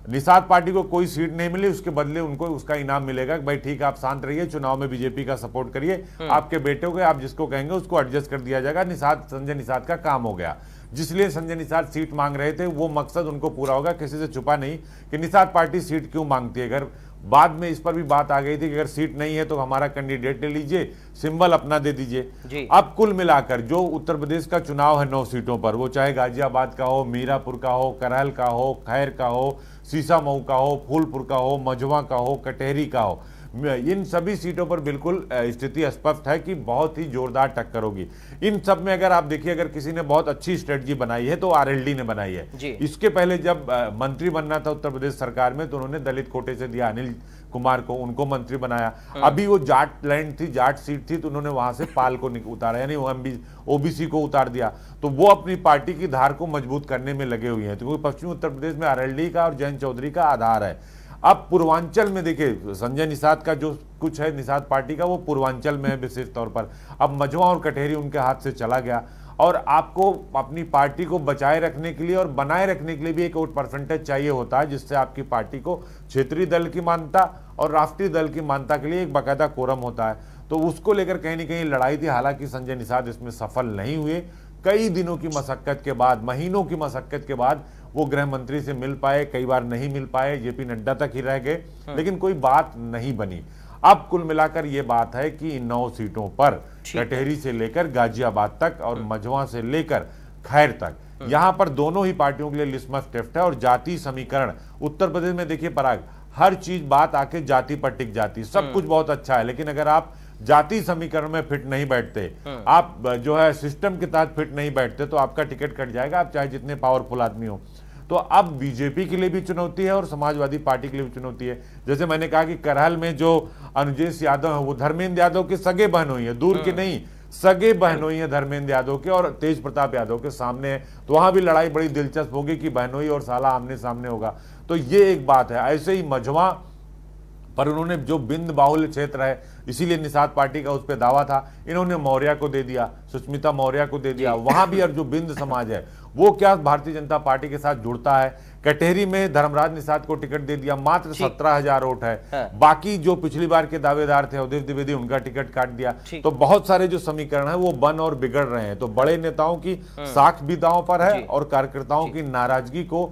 निषाद पार्टी को कोई सीट नहीं मिली, उसके बदले उनको उसका इनाम मिलेगा कि भाई ठीक है, आप शांत रहिए, चुनाव में बीजेपी का सपोर्ट करिए, आपके बेटे को आप जिसको कहेंगे उसको एडजस्ट कर दिया जाएगा। संजय निषाद का काम हो गया। जिसलिए संजय निषाद सीट मांग रहे थे वो मकसद उनको पूरा होगा, किसी से छुपा नहीं कि निषाद पार्टी सीट क्यों मांगती है। अगर बाद में इस पर भी बात आ गई थी कि अगर सीट नहीं है तो हमारा कैंडिडेट ले लीजिए, सिंबल अपना दे दीजिए। अब कुल मिलाकर जो उत्तर प्रदेश का चुनाव है 9 सीटों पर, वो चाहे गाजियाबाद का हो, मीरापुर का हो, करहल का हो, खैर का हो, सीसामऊ का हो, फूलपुर का हो, मझवा का हो, कटहरी का हो, इन सभी सीटों पर बिल्कुल स्थिति स्पष्ट है कि बहुत ही जोरदार टक्कर होगी। इन सब में अगर आप देखिए, अगर किसी ने बहुत अच्छी स्ट्रेटजी बनाई है तो आरएलडी ने बनाई है। इसके पहले जब मंत्री बनना था उत्तर प्रदेश सरकार में तो उन्होंने दलित कोटे से दिया अनिल कुमार को, उनको मंत्री बनाया। अभी वो जाट लैंड थी, जाट सीट थी, तो उन्होंने वहां से पाल को उतारा, यानी ओबीसी को उतार दिया। तो वो अपनी पार्टी की धार को मजबूत करने में लगे हुए हैं, क्योंकि पश्चिमी उत्तर प्रदेश में आरएलडी का और जयंत चौधरी का आधार है। अब पूर्वांचल में देखिए, संजय निषाद का जो कुछ है निषाद पार्टी का, वो पूर्वांचल में है विशेष तौर पर। अब मझवा और कटहरी उनके हाथ से चला गया। और आपको अपनी पार्टी को बचाए रखने के लिए और बनाए रखने के लिए भी एक वोट परसेंटेज चाहिए होता है, जिससे आपकी पार्टी को क्षेत्रीय दल की मान्यता और राष्ट्रीय दल की मान्यता के लिए एक बाकायदा कोरम होता है। तो उसको लेकर कहीं ना कहीं लड़ाई थी। हालांकि संजय निषाद इसमें सफल नहीं हुए। कई दिनों की मशक्कत के बाद, महीनों की मशक्कत के बाद वो गृह मंत्री से मिल पाए, कई बार नहीं मिल पाए, जेपी नड्डा तक ही रह गए, लेकिन कोई बात नहीं बनी। अब कुल मिलाकर ये बात है कि इन 9 सीटों पर कटहरी से लेकर गाजियाबाद तक और मझवा से लेकर खैर तक, यहां पर दोनों ही पार्टियों के लिए लिस्मस टेस्ट है। और जाति समीकरण उत्तर प्रदेश में देखिए पराग, हर चीज बात आके जाति पर टिक जाती, सब कुछ बहुत अच्छा है, लेकिन अगर आप जाति समीकरण में फिट नहीं बैठते, आप जो है सिस्टम के तहत फिट नहीं बैठते, तो आपका टिकट कट जाएगा, आप चाहे जितने पावरफुल आदमी हो। तो अब बीजेपी के लिए भी चुनौती है और समाजवादी पार्टी के लिए भी चुनौती है। जैसे मैंने कहा कि करहल में जो अनुजेश यादव है वो धर्मेंद्र यादव के सगे बहनोई है, दूर के नहीं, सगे बहनोई है धर्मेंद्र यादव के और तेज प्रताप यादव के सामने है। तो वहां भी लड़ाई बड़ी दिलचस्प होगी कि बहनोई और साला आमने सामने होगा। तो ये एक बात है। ऐसे ही मझवा पर उन्होंने जो बिंद बाहुल्य क्षेत्र है, इसीलिए निषाद पार्टी का उस पर दावा था, इन्होंने मौर्य को दे दिया, सुष्मिता मौर्य को दे दिया। वहां भी अब जो बिंद समाज है वो क्या भारतीय जनता पार्टी के साथ जुड़ता है। कटहरी में धर्मराज निषाद को टिकट दे दिया, मात्र 17,000 वोट है। बाकी जो पिछली बार के दावेदार थे अवधेश द्विवेदी, उनका टिकट काट दिया। तो बहुत सारे जो समीकरण है वो बन और बिगड़ रहे हैं। तो बड़े नेताओं की साख भी दांव पर है और कार्यकर्ताओं की नाराजगी को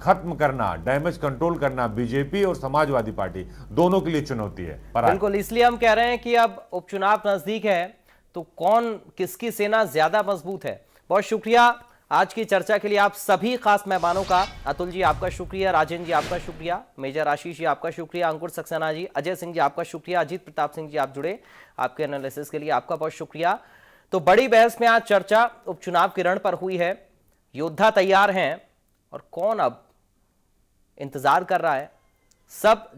खत्म करना, डैमेज कंट्रोल करना बीजेपी और समाजवादी पार्टी दोनों के लिए चुनौती है। बिल्कुल, इसलिए हम कह रहे हैं कि अब उपचुनाव नजदीक है तो कौन किसकी सेना ज्यादा मजबूत है। बहुत शुक्रिया आज की चर्चा के लिए आप सभी खास मेहमानों का। अतुल जी आपका शुक्रिया, राजेंद्र जी आपका शुक्रिया, मेजर आशीष जी आपका शुक्रिया, अंकुर सक्सेना जी, अजय सिंह जी आपका शुक्रिया, अजीत प्रताप सिंह जी आप जुड़े, आपके एनालिसिस के लिए आपका बहुत शुक्रिया। तो बड़ी बहस में आज चर्चा उपचुनाव के रण पर हुई है। योद्धा तैयार हैं और कौन अब इंतजार कर रहा है। सब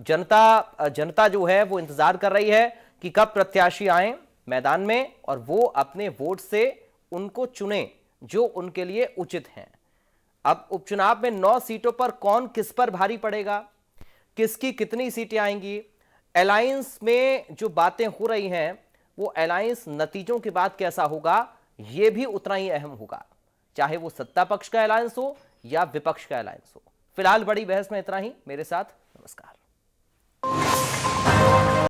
जनता जो है वो इंतजार कर रही है कि कब प्रत्याशी आए मैदान में और वो अपने वोट से उनको चुने जो उनके लिए उचित हैं। अब उपचुनाव में 9 सीटों पर कौन किस पर भारी पड़ेगा, किसकी कितनी सीटें आएंगी, अलायंस में जो बातें हो रही हैं वो अलायंस नतीजों के बाद कैसा होगा, यह भी उतना ही अहम होगा, चाहे वो सत्ता पक्ष का अलायंस हो या विपक्ष का अलायंस हो। फिलहाल बड़ी बहस में इतना ही। मेरे साथ नमस्कार।